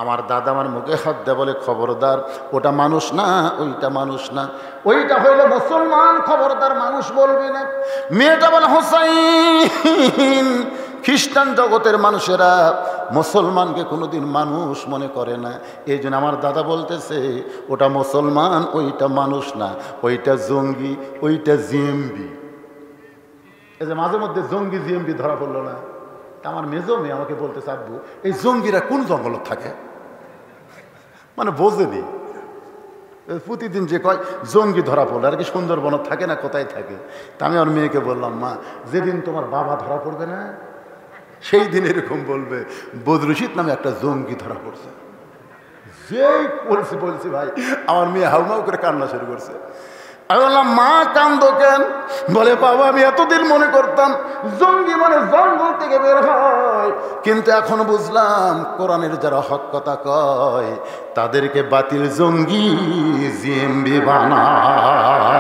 আমার দাদা আমার মুখে হাত দেয়, বলে খবরদার, ওটা মানুষ না, ওইটা মানুষ না, ওইটা হইলো মুসলমান, খবরদার মানুষ বলবি না। মেয়েটা বলে হোসাইন, খ্রিস্টান জগতের মানুষেরা মুসলমানকে কোনোদিন মানুষ মনে করে না, এই জন্য আমার দাদা বলতেছে ওটা মুসলমান, ওইটা মানুষ না, ওইটা জঙ্গি, ওইটা জিএমবি। এই যে মাঝে মধ্যে জঙ্গি জিএমবি ধরা পড়লো না, আমার মেজো মেয়ে আমাকে বলতেছে আব্বু এই জঙ্গিরা কোন জঙ্গল থাকে, মানে বোঝেনি। প্রতিদিন যে কয় জঙ্গি ধরা পড়লো, আর কি সুন্দরবন থাকে না, কোথায় থাকে। তা আমি আমার মেয়েকে বললাম, মা যেদিন তোমার বাবা ধরা পড়বে না, সেই দিন এরকম বলবে বদরুশিদ নামে একটা জঙ্গি ধরা পড়ছে। যেই বলছি ভাই, আমার মেয়ে হাউমাউ করে কান্না শুরু করছে। আমি বললাম, মা কান্দো কেন? বলে বাবা আমি এতদিন মনে করতাম জঙ্গি মানে জঙ্গল থেকে বের হয়, কিন্তু এখন বুঝলাম কোরআনের যারা হক কথা কয় তাদেরকে বাতিল জঙ্গি জিএমবি বানায়।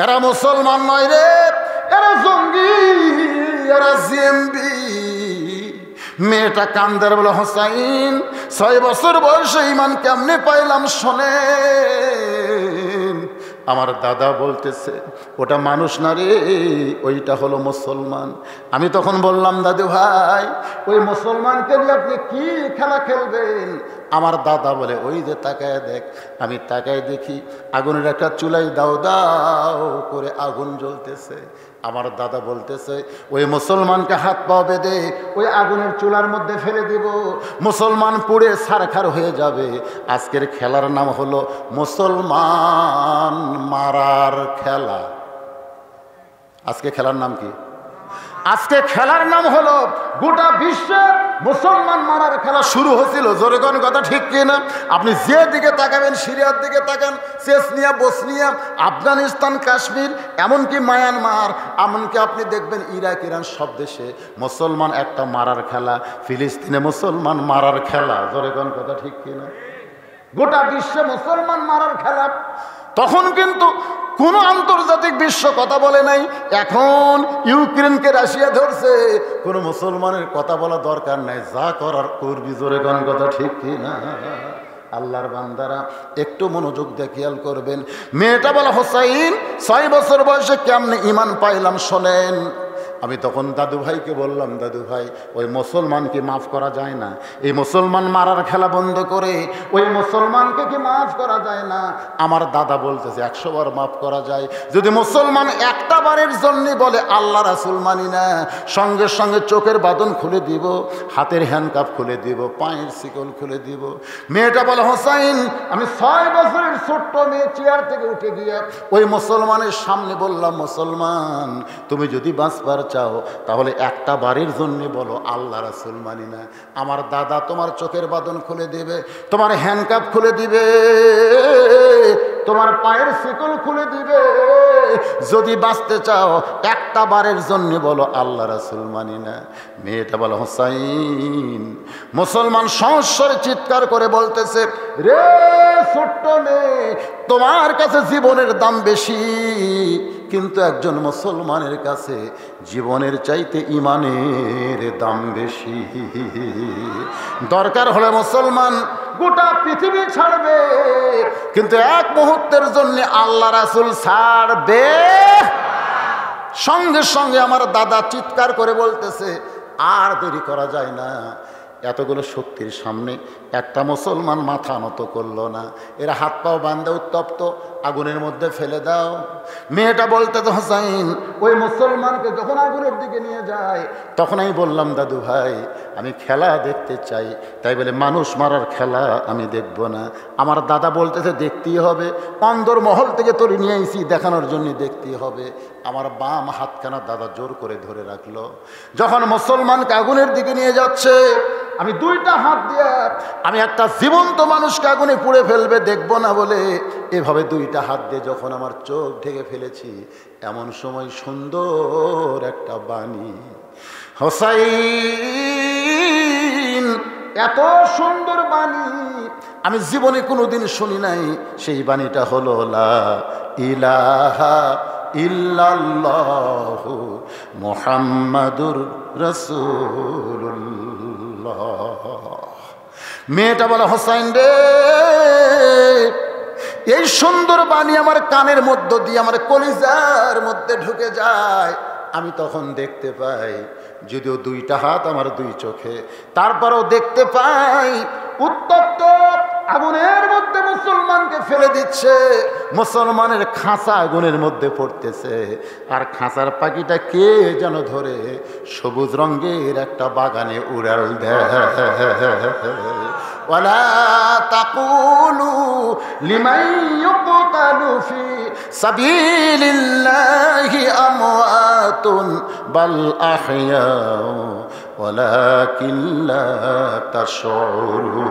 এরা মুসলমান নয় রে, এরা জঙ্গি, এরা জিএমবি। মেয়েটা কান্দার বলে হোসাইন 6 বছর বয়সে ঈমান কেমনে পাইলাম শোনেন। আমার দাদা বলতেছে ওটা মানুষ না রে, ওইটা হলো মুসলমান। আমি তখন বললাম, দাদু ভাই ওই মুসলমানকে নিয়ে আপনি কি খেলা খেলবেন? আমার দাদা বলে ওই যে তাকায় দেখ। আমি তাকায় দেখি আগুনের একটা চুলাই দাও দাও করে আগুন জ্বলতেছে। আমার দাদা বলতেছে ওই মুসলমানকে হাত পা বেঁধে ওই আগুনের চুলার মধ্যে ফেলে দিব, মুসলমান পুড়ে ছারখার হয়ে যাবে। আজকের খেলার নাম হলো মুসলমান মারার খেলা। আজকে খেলার নাম কি? আজকে খেলার নাম হলো গোটা বিশ্বে মুসলমান মারার খেলা শুরু হয়েছিল। জোরে কোন কথা ঠিক কিনা? আপনি যে দিকে তাকাবেন, সিরিয়ার দিকে তাকান, চেচনিয়া, বসনিয়া, আফগানিস্তান, কাশ্মীর, এমনকি মায়ানমার, এমনকি আপনি দেখবেন ইরাক, ইরান, সব দেশে মুসলমান একটা মারার খেলা, ফিলিস্তিনে মুসলমান মারার খেলা। জোরে কোন কথা ঠিক কিনা? গোটা বিশ্বে মুসলমান মারার খেলা। তখন কিন্তু কোনো আন্তর্জাতিক বিশ্ব কথা বলে নাই। এখন ইউক্রেনকে রাশিয়া ধরছে, কোনো মুসলমানের কথা বলা দরকার নাই, যা করার করবি। জোরে কোন কথা ঠিক কি না? আল্লাহর বান্দারা একটু মনোযোগ দিয়ে খেয়াল করবেন। মেয়েটা বলা হোসাইন 6 বছর বয়সে কেমনে ঈমান পাইলাম শোনেন। আমি তখন দাদু ভাইকে বললাম, দাদু ভাই ওই মুসলমানকে মাফ করা যায় না? এই মুসলমান মারার খেলা বন্ধ করে ওই মুসলমানকে কি মাফ করা যায় না? আমার দাদা বলতেছে 100 বার মাফ করা যায়। যদি মুসলমান একটা বারের জন্য বলে আল্লাহ রাসূল মানি না, সঙ্গে সঙ্গে চোখের বাঁধন খুলে দিব, হাতের হ্যান্ডকাপ খুলে দিব, পায়ের শিকল খুলে দিব। মেয়েটা বলে হোসাইন আমি 6 বছরের ছোট্ট মেয়ে চেয়ার থেকে উঠে গিয়ে ওই মুসলমানের সামনে বললাম, মুসলমান তুমি যদি বাঁচবার চাও তাহলে একটা বারের জন্য বলো আল্লাহ রাসূল মানি না। আমার দাদা তোমার চোখের বাঁধন খুলে দিবে, তোমার হ্যান্ডকাপ খুলে দিবে, তোমার পায়ের শিকল খুলে দিবে। যদি বাঁচতে চাও একটা বারের জন্য বলো আল্লাহ রাসূল মানি না। মেয়েটা বলো হোসাইন, মুসলমান সংস্বরে চিৎকার করে বলতেছে, রে ছোট্ট মেয়ে তোমার কাছে জীবনের দাম বেশি, কিন্তু একজন মুসলমানের কাছে জীবনের চাইতে ঈমানের দাম বেশি। দরকার হলে মুসলমান গোটা পৃথিবী ছাড়বে, কিন্তু এক মুহূর্তের জন্য আল্লাহ রাসূল ছাড়বে। সঙ্গে সঙ্গে আমার দাদা চিৎকার করে বলতেছে, আর দেরি করা যায় না। এতগুলো শক্তির সামনে একটা মুসলমান মাথা নত করল না। এরা হাত পাও বান্ধে উত্তপ্ত, আগুনের মধ্যে ফেলে দাও। মেয়েটা বলতে তো হোসাইন ওই মুসলমানকে যখন আগুনের দিকে নিয়ে যায় তখন আমি বললাম, দাদু ভাই আমি খেলা দেখতে চাই, তাই বলে মানুষ মারার খেলা আমি দেখব না। আমার দাদা বলতেছে দেখতেই হবে, অন্দর মহল থেকে তোরে নিয়ে এসেছি দেখানোর জন্য দেখতেই হবে। আমার বাম হাতখানা দাদা জোর করে ধরে রাখলো। যখন মুসলমানকে আগুনের দিকে নিয়ে যাচ্ছে আমি 2টা হাত দিয়ে আমি একটা জীবন্ত মানুষকে আগুনে পুড়ে ফেলবে দেখব না বলে এভাবে 2টা হাত দিয়ে যখন আমার চোখ ঢেকে ফেলেছি, এমন সময় সুন্দর একটা বাণী, হোসাইন এত সুন্দর বাণী আমি জীবনে কোনোদিন শুনি নাই। সেই বাণীটা হলো লা ইলাহা ইল্লাল্লাহু মুহাম্মাদুর রাসূলুল্লাহ। রাসূলুল্লাহ। মেয়েটা বলে, হোসাইন রে, এই সুন্দর বাণী আমার কানের মধ্য দিয়ে আমার কলিজার মধ্যে ঢুকে যায়। আমি তখন দেখতে পাই, যদিও দুইটা হাত আমার দুই চোখে, তারপরেও দেখতে পাই উত্তপ্ত আগুনের মধ্যে মুসলমানকে ফেলে দিচ্ছে, মুসলমানের খাঁচা আগুনের মধ্যে পড়তেছে, আর খাঁচার পাখিটা কে যেন ধরে সবুজ রঙের একটা বাগানে উড়াল দেয়। ওয়ালা তাকুলু লিমান ইউকতালু ফি সাবিলিল্লাহি আমওয়াতুন বাল আহইয়াউ ওয়ালাকিন লা তাশউরুন।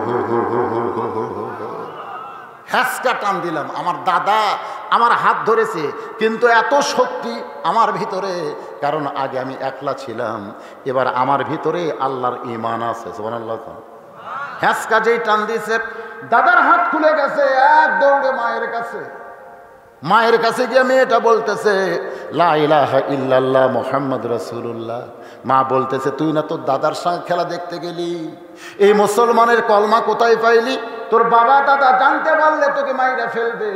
হ্যাঁচকা টান দিলাম। আমার দাদা আমার হাত ধরেছে, কিন্তু এত শক্তি আমার ভিতরে, কারণ আগে আমি একলা ছিলাম, এবার আমার ভিতরে আল্লাহর ঈমান আছে। সুবহানাল্লাহ। হ্যাঁচকা যেই টান দিয়েছে, দাদার হাত খুলে গেছে, এক দৌড়ে মায়ের কাছে। মায়ের কাছে গিয়ে মেয়েটা বলতেছে, লা ইলাহা ইল্লাল্লাহ মুহাম্মদ রাসূলুল্লাহ। মা বলতেছে, তুই না তোর দাদার সঙ্গে খেলা দেখতে গেলি, এই মুসলমানের কলমা কোথায় পাইলি? তোর বাবা দাদা জানতে পারলে তোকে মাইরা ফেলবে।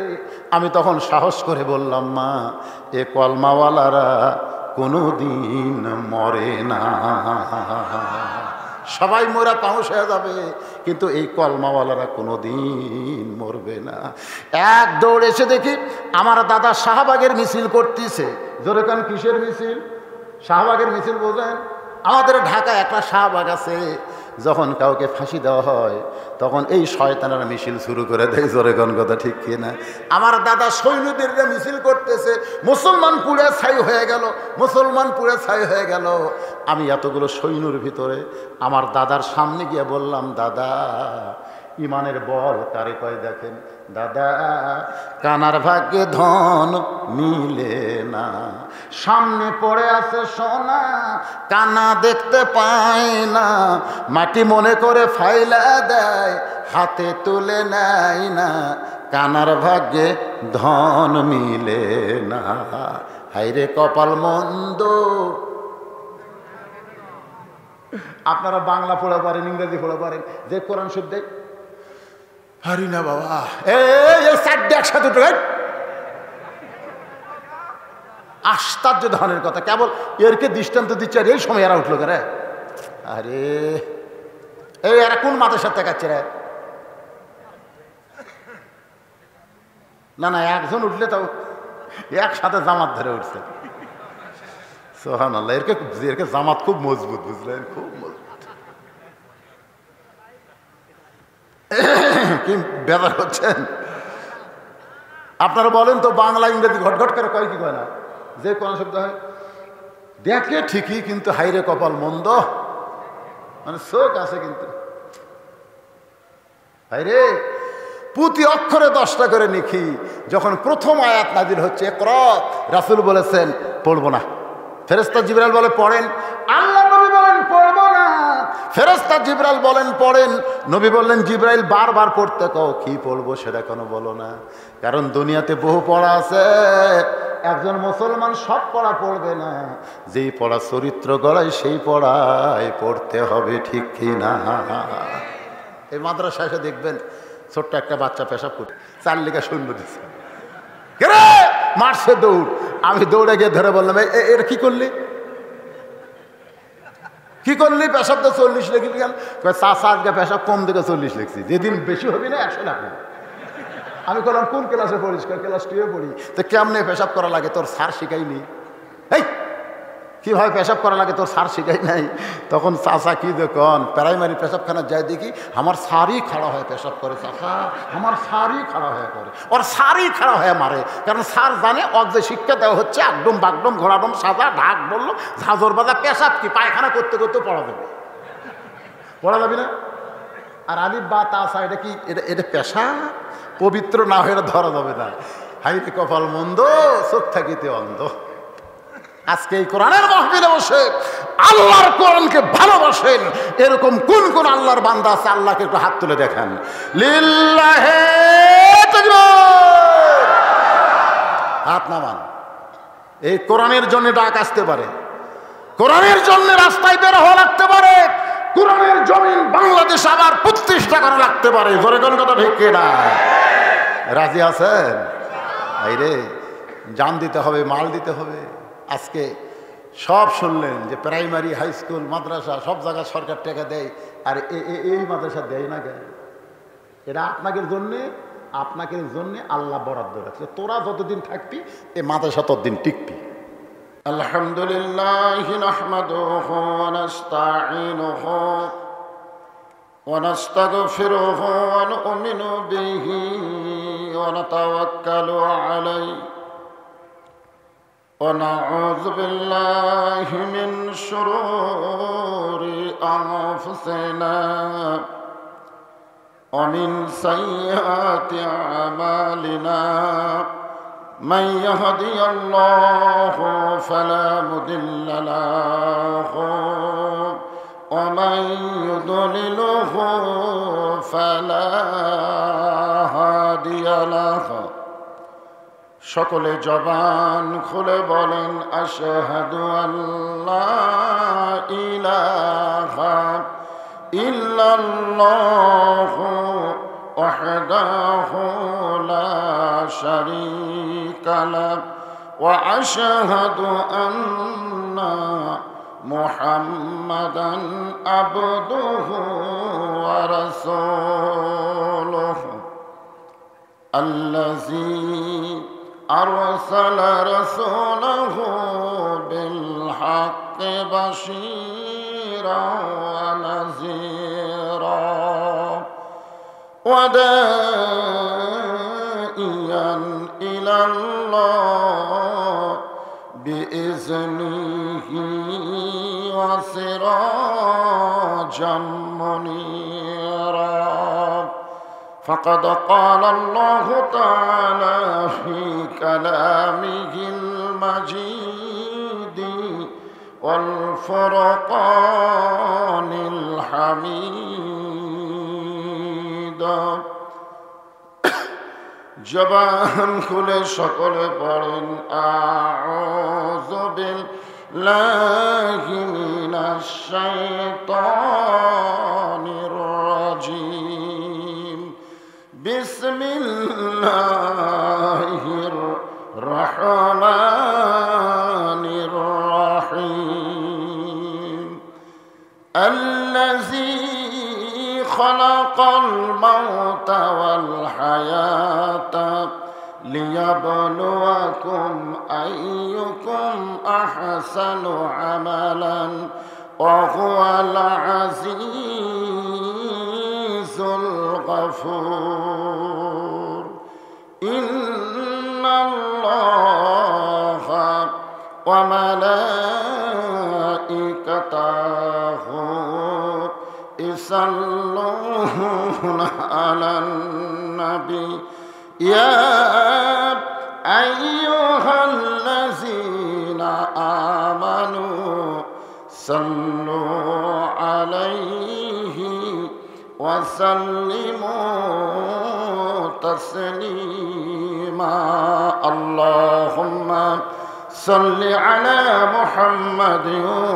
আমি তখন সাহস করে বললাম, মা, এ কলমাওয়ালারা কোনোদিন মরে না, সবাই মোরা পাউঁশ হয়ে যাবে, কিন্তু এই কলমাওয়ালারা কোনোদিন মরবে না। এক দৌড় এসে দেখি আমার দাদা শাহবাগের মিছিল করতেছে। জোরে কান, কিসের মিছিল? শাহবাগের মিছিল বোঝেন? আমাদের ঢাকায় একটা শাহবাগ আছে, যখন কাউকে ফাঁসি দেওয়া হয় তখন এই শয়তানের মিছিল শুরু করে দেয়। জোরে কোন কথা ঠিক কিনা? আমার দাদা সৈন্যদের মিছিল করতেছে, মুসলমান পুড়ে ছাই হয়ে গেল, মুসলমান পুড়ে ছাই হয়ে গেল। আমি এতগুলো সৈন্যর ভিতরে আমার দাদার সামনে গিয়ে বললাম, দাদা, ইমানের বল কারে কয় দেখেন। দাদা, কানার ভাগ্যে ধন মিলে না, সামনে পড়ে আছে সোনা, কানা দেখতে পায় না, মাটি মনে করে ফাইলা দেয়, হাতে তুলে নেয় না, কানার ভাগ্যে ধন মিলে না, হাইরে কপাল মন্দ। আপনারা বাংলা পড়া পারেন, ইংরেজি পড়া পারেন, যে কোরআন শব্দ হারি না বাবা, এই চারটে একসাথে উঠে আশ্চর্য ধরনের কথা, কেবল এরকে দৃষ্টান্ত দিচ্ছে, আর এই সময় এরা উঠলো কে রে? আরে এই এরা কোন মাথার সাথে কাচ্ছে রে? না না, একজন উঠলে তাও একসাথে জামাত ধরে উঠছে। সুবহানাল্লাহ। এরকে জামাত খুব মজবুত, বুঝলেন? খুব মজবুত। কি বেজার হচ্ছেন আপনারা? বলেন তো, বাংলা ইংরেজি ঘটঘট করে কয় কি কয় না? যে কোন শব্দ হয় দেখে ঠিকই, কিন্তু হাইরে কপাল মন্দ, মানে চোখ আছে কিন্তু হাইরে। প্রতি অক্ষরে 10টা করে লিখি। যখন প্রথম আয়াত নাজিল হচ্ছে, ইকরা, রাসূল বলেছেন পড়বো না, ফেরেশতা জিবরাইল বলে পড়েন, আল্লাহ নবী বলেন পড়বো না, ফেরেশতা জিবরাইল বলেন পড়েন, নবী বললেন জিবরাইল বারবার পড়তে কও, কি পড়বো সেটা কেন বলো না? কারণ দুনিয়াতে বহু পড়া আছে, একজন মুসলমান সব পড়া পড়বে না, যেই পড়া চরিত্র গড়ায় সেই পড়ায় পড়তে হবে, ঠিক কি না? এই মাদ্রাসা এসে দেখবেন ছোট্ট একটা বাচ্চা পেশাব করে 4 লিখা শূন্য দিচ্ছে, মারছে দৌড়। আমি দৌড়ে গিয়ে ধরে বললাম, এটা কি করলি? কি করলি? পেশাব তো 40 লিখলি কেন? চাচা আজকে পেশাব কম থেকে 40 লিখছি, যেদিন বেশি হবে না 100 লাগবে। আমি বললাম, কোন ক্লাসে পড়িস? ক্লাস 2-এ পড়ি। তো কেমনে পেশাব করা লাগে তোর স্যার শিখাইনি? এই কীভাবে পেশাব করা লাগে তোর স্যার শিখাই নাই? তখন চাচা কি দেখুন, প্রাইমারি পেশাবখানা যায় দেখি আমার স্যারই খাড়া হয়ে পেশাব করে। চাচা, আমার স্যারই খাড়া হয়ে করে, ওর স্যারই খাড়া হয়ে মারে, কারণ স্যার জানে ওর যে শিক্ষা দেওয়া হচ্ছে একদম বাগডম ঘোড়াডম সাজা ঢাক বললো ঝাঁঝর বাজা, পেশাব কি পায়খানা করতে করতে পড়া যাবে, পড়া যাবি না? আর আলিফ বা তাসা এটা কি? এটা পেশা পবিত্র না হয়ে ধরা যাবে না। হাইরে কপাল মন্দ, চোখ থাকিতে অন্ধ। আজকে এই কোরআনের মাহফিলে বসে আল্লাহর কোরআনকে ভালোবাসেন এরকম কোন কোন আল্লাহর বান্দা আছে? আল্লাহকে একটু হাত তুলে দেখেন। লিল্লাহে তাকবীর, হাত নামান। এই কোরআনের জন্য ডাক আসতে পারে, কোরআনের জন্য রাস্তায় বের হওয়া লাগতে পারে, কোরআনের জমিন বাংলাদেশ আবার প্রতিষ্ঠা করা লাগতে পারে। জোরে কোন কথা ঠিক কিনা? রাজি আছেন? এই রে, জান দিতে হবে, মাল দিতে হবে। আজকে সব শুনলেন যে প্রাইমারি, হাই স্কুল, মাদ্রাসা সব জায়গায় সরকার টাকা দেয়, আর এই মাদ্রাসা দেয় না কেন? এটা আপনাকে জন্যে আল্লাহ বরাদ্দ রাখছে। তোরা যতদিন থাকবি এই মাদ্রাসা ততদিন টিকবি। আলহামদুলিল্লাহ নাহমাদুহু ওয়া নাস্তাঈনুহু ওয়া নাস্তাগফিরুহু ওয়া নু'মিনু বিহি ওয়া নাতাওয়াক্কালু আলাইহি ওয়া নাউযু বিল্লাহি মিন শুরুরি আনফুসিনা ওয়া মিন সাইয়্যাতি আমালিনা من يهدي الله فلا مضل له ومن يضلله فلا هادي له সকলে জবান খুলে বলেন আশহাদু আল্লা ইলাহা ইল্লাল্লাহু وحده لا شريك له وأشهد أن محمدا عبده ورسوله الذي أرسل رسوله بالحق بشيرا ونذيرا وداعيا إلى الله بإذنه وسراجا منيرا فقد قال الله تعالى في كلامه المجيد والفرقان الحميد জবান খুলে সকলে পড়েন আউযু বিল্লাহি মিনাশ শাইতানির রাজীম বিসমিল্লাহির রহমানির রহিম আল্লাযী خلق الموت والحياة ليبلوكم أيكم أحسن عملا وهو العزيز الغفور إن الله وملائكته يصلون على النبي يا أيها الذين آمنوا صلوا عليه وسلموا تسليما اللهم صل على محمد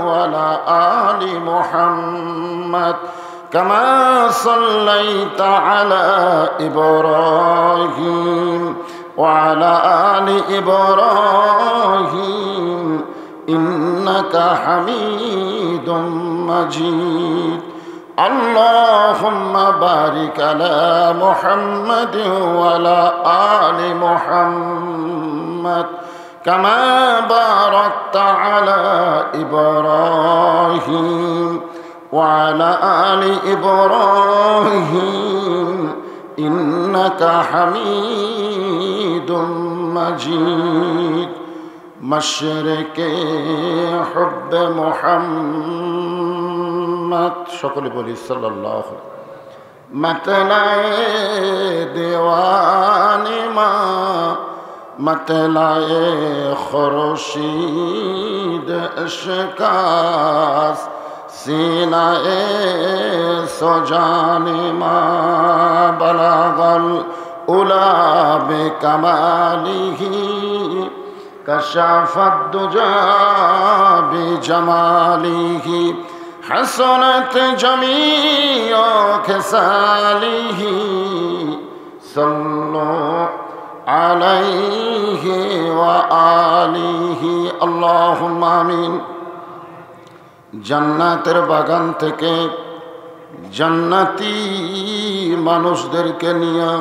وعلى آل محمد كما صليت على إبراهيم وعلى آل إبراهيم إنك حميد مجيد اللهم بارك على محمد وعلى آل محمد كما باركت على إبراهيم وعلى آل إبراهيم إنك حميد مجيد مشرق حب محمد সকলে বলি সাল্লাল্লাহু আলাইহি मतलाए दीवानी माँ मतलाए खुर्शीद इश्कास सीनाए सोजानी माँ बलागल उला बिकमालिही कशाफत दुजा बिजमालिही حسنت جميع خصاله صلوا عليه وآله اللهم آمين জান্নাতের বাগান থেকে জান্নাতি মানুষদেরকে নিয়ে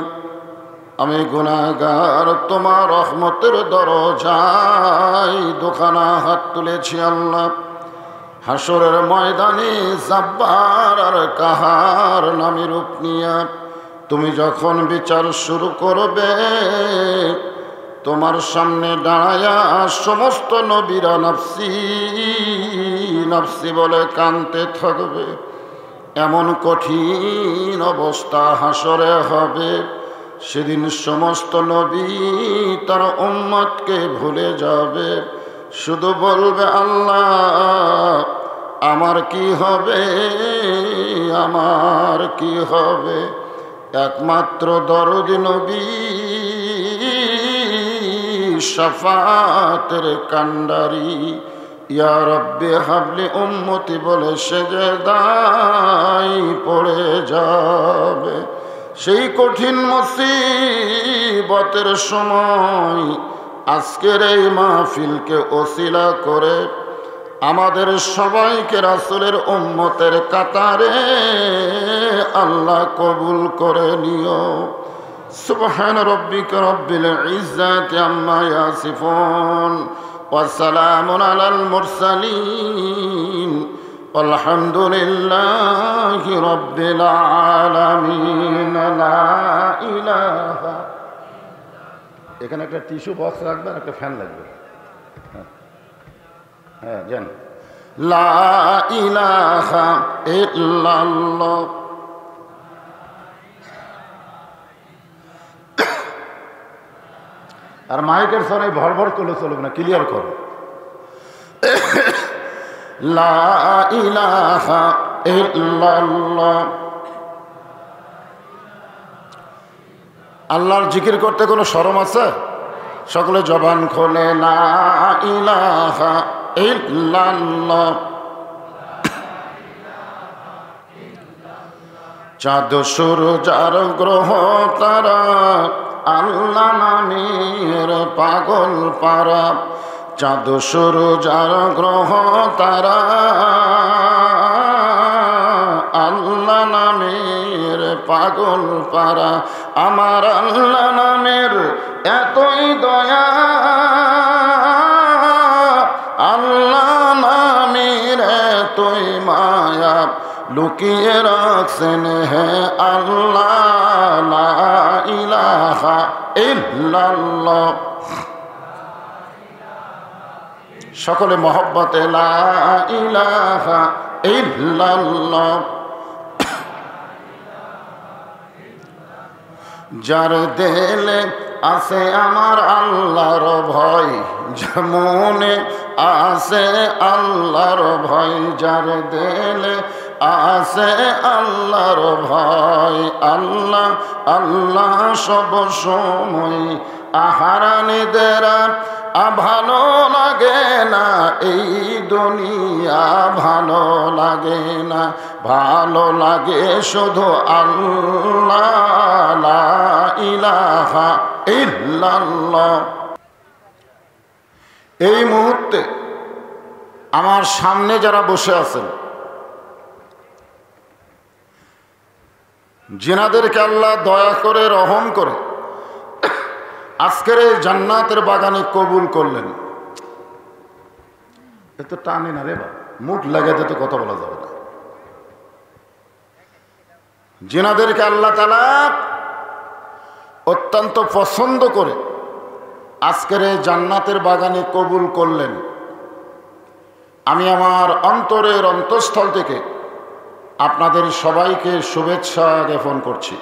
আমি গুনাহগার তোমার রহমতের দরজায় দোকানা হাত তুলেছি আল্লাহ। হাসরের ময়দানে জাব্বার আর কাহার নামে রূপ নিয়া তুমি যখন বিচার শুরু করবে, তোমার সামনে দাঁড়ায়া সমস্ত নবীরা নাফসি নাফসি বলে কাঁদতে থাকবে। এমন কঠিন অবস্থা হাসরে হবে, সেদিন সমস্ত নবী তার উম্মতকে ভুলে যাবে, শুধু বলবে আল্লাহ আমার কি হবে, আমার কি হবে। একমাত্র দরদি নবী শাফাতের কান্ডারি ইয়া রব্বে হাবলি উম্মতি বলে সেজদায় পড়ে যাবে। সেই কঠিন মুসিবতের সময় আজকের এই মাহফিলকে ওসিলা করে আমাদের সবাইকে রাসূলের উম্মতের কাতারে আল্লাহ কবুল করে নিও। সুবহান রাব্বিকা রাব্বিল ইজ্জাতি আম্মা ইয়াসিফুন ওয়া সালামুন আলাল মুরসালিন আলহামদুলিল্লাহি রাব্বিল আলামিন। লা ইলাহা। এখানে একটা টিস্যু বক্স রাখবেন, একটা ফ্যান লাগবে। হ্যাঁ জান। লা ইলাহা ইল্লাল্লাহ। আর মাইকের সনে ভর ভর তুলে চলবে না, ক্লিয়ার করো। লা ইলাহা ইল্লাল্লাহ। আল্লাহর জিকির করতে কোনো শরম আছে? সকলে জবান খোলে লা ইলাহা ইল্লাল্লাহ। চাঁদ সূরজ আর গ্রহ তারা আল্লাহ নামের পাগল পারা। চাঁদ সূরজ আর গ্রহ তারা আল্লাহ নামের পাগল পারা। আমার আল্লাহ নামের এতই দয়া, আল্লাহ নামের এতই মায়া, লুকিয়ে রাখছেন হে আল্লাহ। লা ইলাহা ইল্লাল্লাহ। সকলে মহব্বতে লা ইলাহা ইল্লাল্লাহ। যার দিলে আছে আমার আল্লাহর ভয়, মনে আছে আল্লাহর ভয়, যার দিলে আছে আল্লাহর ভয়। আল্লাহ আল্লাহ সব সময় আহারানিদের ভালো লাগে না, এই দুনিয়া ভালো লাগে না, ভালো লাগে শুধু আল্লাহ। লা ইলাহা ইল্লাল্লাহ। এই মুহূর্তে আমার সামনে যারা বসে আছেন, জিনাদেরকে আল্লাহ দয়া করে রহম করে আজকের এই জান্নাতের বাগানে কবুল করলেন। এত টানে না রে বা, মুখ লাগাতে তো কথা বলা যাবে না। জিনাদেরকে আল্লাহ তাআলা অত্যন্ত পছন্দ করে আজকের এই জান্নাতের বাগানে কবুল করলেন। আমি আমার অন্তরের অন্তঃস্থল থেকে আপনাদের সবাইকে শুভেচ্ছা জ্ঞাপন করছি।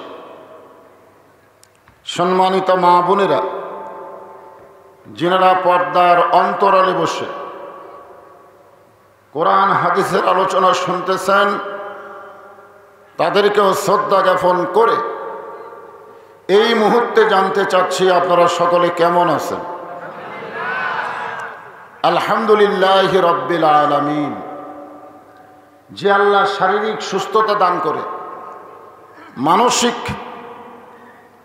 সম্মানিত মা বোনেরা, যিনারা পর্দার অন্তরালে বসে কোরআন হাদিসের আলোচনা শুনতেছেন, তাদেরকেও শ্রদ্ধা জ্ঞাপন করে এই মুহূর্তে জানতে চাচ্ছি আপনারা সকলে কেমন আছেন। আলহামদুলিল্লাহি রাব্বিল আলামিন। যে আল্লাহ শারীরিক সুস্থতা দান করে, মানসিক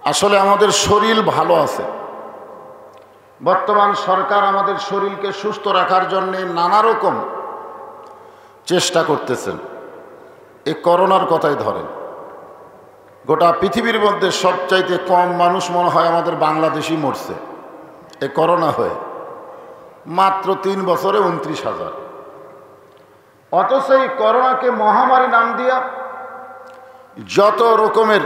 আসলে আমাদের শরীর ভালো আছে। বর্তমান সরকার আমাদের শরীরকে সুস্থ রাখার জন্য নানা রকম চেষ্টা করতেছেন। এই করোনার কথাই ধরেন, গোটা পৃথিবীর মধ্যে সবচাইতে কম মানুষ মনে হয় আমাদের বাংলাদেশই মরছে এই করোনা হয়ে, মাত্র 3 বছরে 29,000। অথচ এই করোনাকে মহামারী নাম দিয়া যত রকমের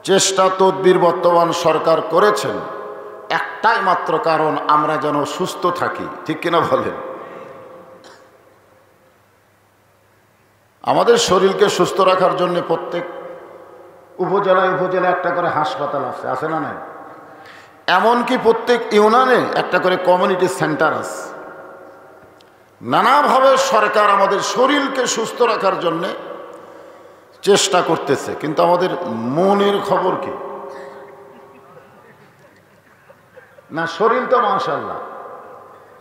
চেষ্টা তদবির বর্তমান সরকার করেছেন, একটাই মাত্র কারণ, আমরা যেন সুস্থ থাকি। ঠিক কিনা বলেন? আমাদের শরীরকে সুস্থ রাখার জন্য প্রত্যেক উপজেলায় উপজেলায় একটা করে হাসপাতাল আছে, আছে না নাই? এমনকি প্রত্যেক ইউনিয়নে একটা করে কমিউনিটি সেন্টার আছে। নানাভাবে সরকার আমাদের শরীরকে সুস্থ রাখার জন্য চেষ্টা করতেছে, কিন্তু আমাদের মনের খবর কি? না, শরীর তো মাশাআল্লাহ,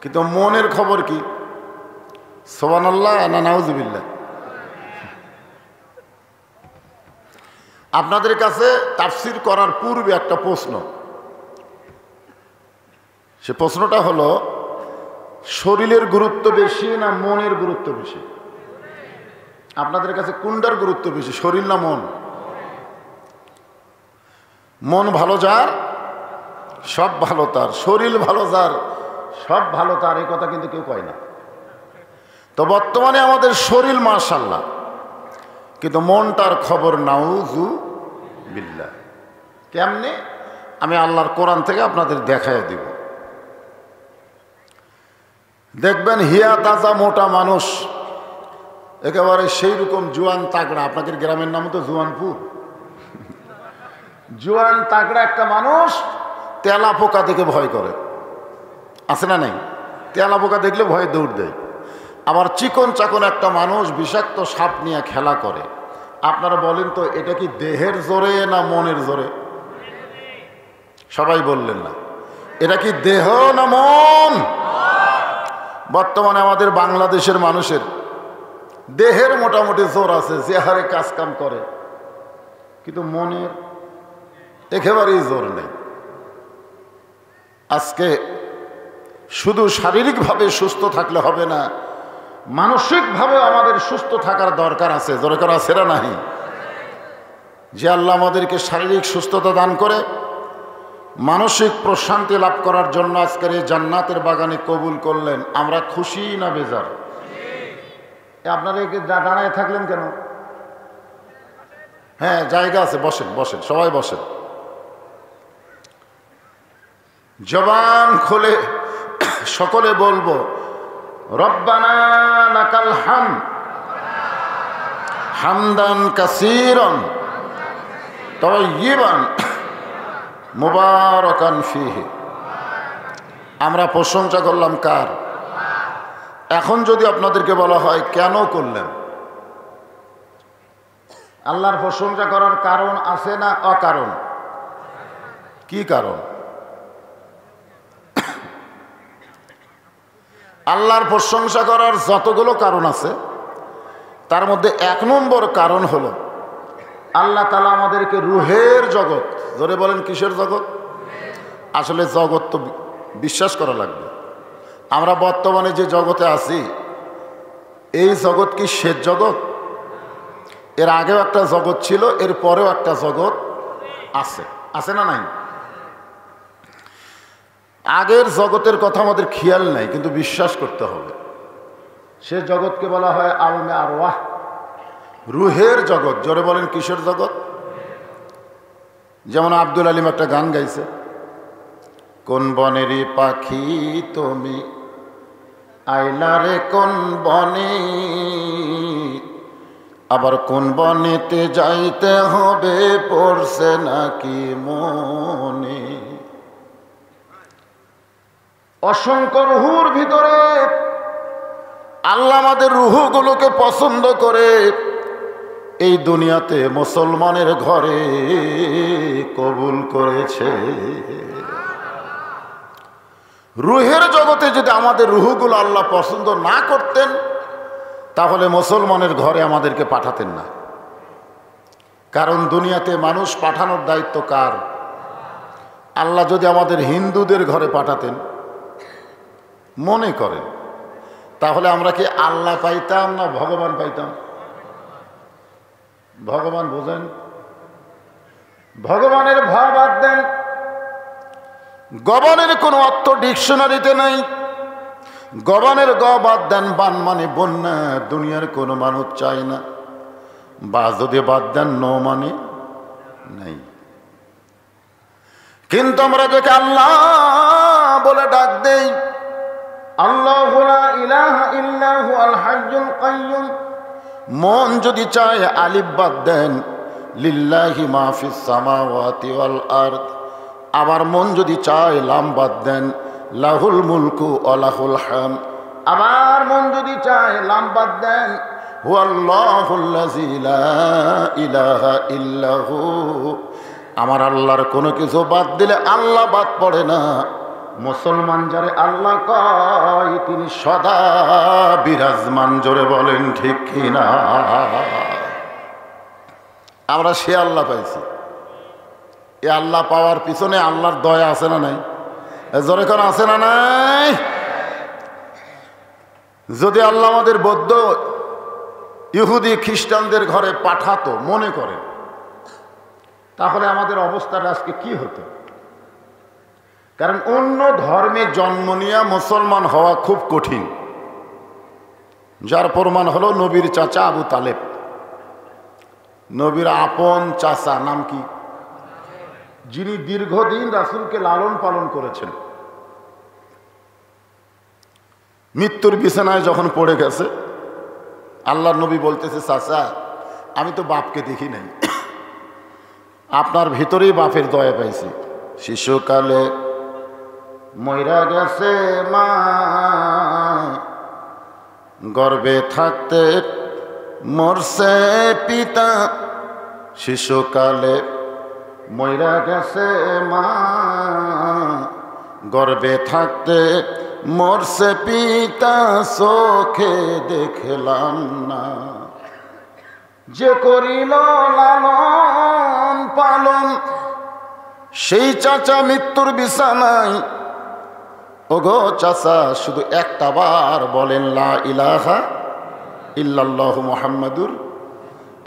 কিন্তু মনের খবর কি? সুবহানাল্লাহ না নাউজুবিল্লাহ। আপনাদের কাছে তাফসীর করার পূর্বে একটা প্রশ্ন, সে প্রশ্নটা হলো, শরীরের গুরুত্ব বেশি না মনের গুরুত্ব বেশি? আপনাদের কাছে কোনটার গুরুত্ব বেশি, শরীর না মন? মন ভালো যার সব ভালো তার, শরীর ভালো যার সব ভালো তার, এই কথা কিন্তু কেউ কয় না। তো বর্তমানে আমাদের শরীর মাশাআল্লাহ, কিন্তু মনটার খবর নাউজু বিল্লাহ। কেমনে? আমি আল্লাহর কোরআন থেকে আপনাদের দেখায় দিব। দেখবেন হিয়া তাজা মোটা মানুষ, একেবারে সেই রকম জোয়ান তাগড়া, আপনাদের গ্রামের নাম তো জোয়ানপুর, জোয়ান তাগড়া একটা মানুষ তেলা পোকা দেখে ভয় করে, আছে না নাই? তেলা পোকা দেখলে ভয়ে দৌড় দেয়। আবার চিকন চাকন একটা মানুষ বিষাক্ত সাপ নিয়ে খেলা করে। আপনারা বলেন তো, এটা কি দেহের জোরে না মনের জোরে? সবাই বললেন না। এটা কি দেহ না মন? বর্তমানে আমাদের বাংলাদেশের মানুষের দেহের মোটামুটি জোর আছে, যে হারে কাজ কাম করে, কিন্তু মনের একেবারেই জোর নেই। আজকে শুধু শারীরিকভাবে সুস্থ থাকলে হবে না, মানসিকভাবে আমাদের সুস্থ থাকার দরকার আছে। দরকার আছে না নাই? যে আল্লাহ আমাদেরকে শারীরিক সুস্থতা দান করে মানসিক প্রশান্তি লাভ করার জন্য আজকের এই জান্নাতের বাগানে কবুল করলেন, আমরা খুশি না বেজার? আপনারা দাঁড়ায় থাকলেন কেন? হ্যাঁ, জায়গা আছে, বসেন বসেন, সবাই বসেন। জবান খুলে সকলে বলবো, রব্বানা লাকাল হামদ হামদান কাসীরান তাইয়িবান মুবারাকান ফীহি। আমরা প্রশংসা করলাম কার? এখন যদি আপনাদেরকে বলা হয় কেন করলেন, আল্লাহর প্রশংসা করার কারণ আছে না অকারণ? কি কারণ? আল্লাহর প্রশংসা করার যতগুলো কারণ আছে, তার মধ্যে 1 নম্বর কারণ হলো আল্লাহ তাআলা আমাদেরকে রুহের জগৎ, ধরে বলেন কিসের জগৎ? আসলে জগৎ তো বিশ্বাস করা লাগবে। আমরা বর্তমানে যে জগতে আছি, এই জগৎ কি শেষ জগৎ? এর আগেও একটা জগৎ ছিল, এর পরেও একটা জগৎ আছে, আছে না নাই? আগের জগতের কথা আমাদের খেয়াল নাই, কিন্তু বিশ্বাস করতে হবে। সে জগৎকে বলা হয় আলমে আরওয়াহ, রুহের জগৎ। জোরে বলেন কিসের জগৎ? যেমন আব্দুল আলিম একটা গান গাইছে, কোন বনেরই পাখি তুমি আইলারে কোন বনে, আবার কোন বনেতে যাইতে হবে পড়ছে নাকি মনে। অসংখ্য রুহুর ভিতরে আল্লাহ আমাদের রুহুগুলোকে পছন্দ করে এই দুনিয়াতে মুসলমানের ঘরে কবুল করেছে। রুহের জগতে যদি আমাদের রুহুগুলো আল্লাহ পছন্দ না করতেন, তাহলে মুসলমানের ঘরে আমাদেরকে পাঠাতেন না। কারণ দুনিয়াতে মানুষ পাঠানোর দায়িত্ব কার? আল্লাহ যদি আমাদের হিন্দুদের ঘরে পাঠাতেন মনে করেন, তাহলে আমরা কি আল্লাহ পাইতাম না ভগবান পাইতাম? ভগবান বোঝেন? ভগবানের ভাব বাদ দেন, গবানের কোনো অর্থ ডিকশনারিতে নাই। গবানের গ বাদ দেন, বান মানে বন্যা, দুনিয়ার কোনো মানুষ চায় না। বা যদি বাদ দেন ন মানে নাই। কিন্তু আমরা যাকে আল্লাহ বলে ডাক দেই, আল্লাহু লা ইলাহা ইল্লাহু আল হাইয়ুল কাইয়্যুম, মন যদি চায় আলিফ বাদ দেন, লিল্লাহি মা ফিস সামাওয়াতি ওয়াল আরদ। আবার মন যদি চায় লাম বাদ দেন, লাহুল মুলকু ওয়া লাহুল হামদ। আবার মন যদি চায় লাম বাদ দেন, হুয়াল্লাহুল্লাযী লা ইলাহা ইল্লাহু। আমার আল্লাহর কোনো কিছু বাদ দিলে আল্লাহ বাদ পড়ে না। মুসলমান যারে আল্লাহ কয় তিনি সদা বিরাজমান। জোরে বলেন ঠিক কিনা? আমরা সে আল্লাহ পাইছি। এ আল্লাহ পাওয়ার পিছনে আল্লাহর দয়া আছে না নাই? জোরে কোন আছে না নাই? যদি আল্লাহ আমাদের বৌদ্ধ ইহুদি খ্রিস্টানদের ঘরে পাঠাতো মনে করে, তাহলে আমাদের অবস্থাটা আজকে কি হতো? কারণ অন্য ধর্মে জন্ম নিয়ে মুসলমান হওয়া খুব কঠিন। যার প্রমাণ হলো নবীর চাচা আবু তালেব। নবীর আপন চাচা নাম কি? যিনি দীর্ঘদিন রাসূলকে লালন পালন করেছেন। মৃত্যুর বিছানায় যখন পড়ে গেছে, আল্লাহর নবী বলতেছে, চাচা আমি তো বাপকে দেখি নাই, আপনার ভিতরেই বাপের দয়া পাইছি। শিশুকালে মইরা গেছে মা, গর্ভে থাকতে মরছে পিতা। শিশুকালে মইরা গেছে মা, গর্ভে থাকতে মরছে পিতা, চোখে দেখলাম না। যে করিল লালন পালন সেই চাচা মৃত্যুর বিছানায়। ওগো চাচা, শুধু একটা বার বলেন লা ইলাহা ইল্লাল্লাহু মুহাম্মাদুর,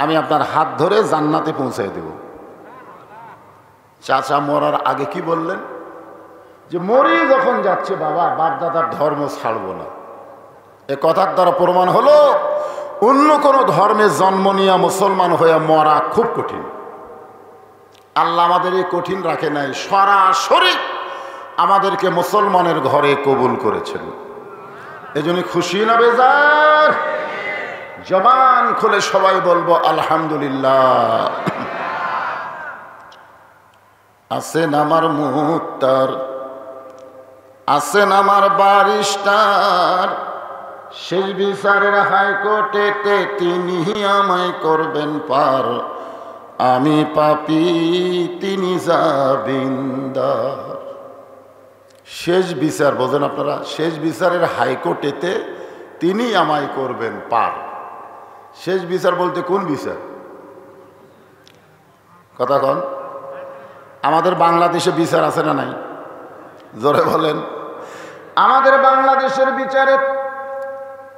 আমি আপনার হাত ধরে জান্নাতে পৌঁছাই দেব। চাচা মরার আগে কি বললেন? যে মরি যখন যাচ্ছে বাবা, বাপ দাদার ধর্ম ছাড়বো না। এ কথার দ্বারা প্রমাণ হলো অন্য কোনো ধর্মে জন্ম নিয়ে মুসলমান হয়ে মরা খুব কঠিন। আল্লাহ আমাদের এই কঠিন রাখে নাই, সরাসরি আমাদেরকে মুসলমানের ঘরে কবুল করেছেন। এজন্য খুশি না বেজার? জবান খুলে সবাই বলবো আলহামদুলিল্লাহ। আছেন আমার মুক্তার, আছেন আমার বারিস্টার, শেষ বিচারের হাইকোর্টেতে তিনি আমায় করবেন পার। আমি পাপী, তিনি জামিনদার। শেষ বিচার বোঝেন আপনারা? শেষ বিচারের হাইকোর্টেতে তিনি আমায় করবেন পার। শেষ বিচার বলতে কোন বিচার? কথা কন। আমাদের বাংলাদেশে বিচার আছে না নাই? জোরে বলেন। আমাদের বাংলাদেশের বিচারে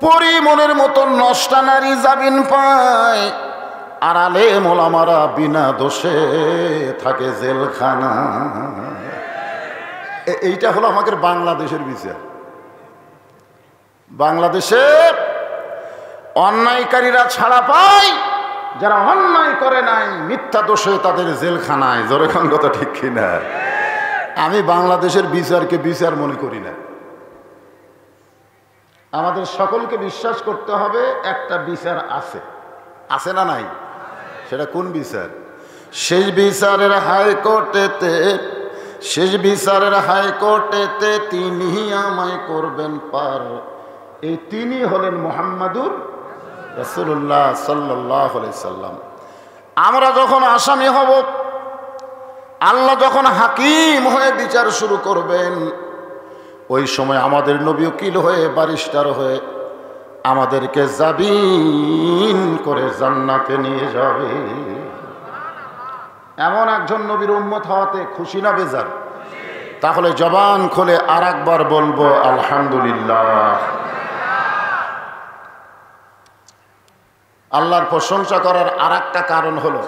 পরিমনের মতো নষ্টা নারী জামিন পায়, আর আলেম ওলামারা বিনা দোষে থাকে জেলখানা। এইটা হলো আমাদের বাংলাদেশের বিচার। বাংলাদেশে অন্যায়কারীরা ছাড়া পায়, যারা অন্যায় করে নাই মিথ্যা দোষে তাদের জেলখানায়। জোরে খান কথা ঠিক কিনা? আমি বাংলাদেশের বিচারকে বিচার মনে করি না। আমাদের সকলকে বিশ্বাস করতে হবে একটা বিচার আছে, আছে না নাই? সেটা কোন বিচার? শেষ বিচারের হাইকোর্টেতে, শেষ বিচারের হাইকোর্টেতে তিনি আমায় করবেন পার। এই তিনি হলেন মুহাম্মাদুর রাসূলুল্লাহ সাল্লাল্লাহু আলাইহি সাল্লাম। আমরা যখন আসামি হব, আল্লাহ যখন হাকিম হয়ে বিচার শুরু করবেন, ওই সময় আমাদের নবী উকিল হয়ে, বারিস্টার হয়ে আমাদেরকে জাবিন করে জান্নাতে নিয়ে যাবে। এমন একজন নবীর উম্মত হওয়াতে খুশি না বেজার? তাহলে জবান খুলে আর একবার বলবো আলহামদুলিল্লাহ। আল্লাহর প্রশংসা করার আর একটা কারণ হলো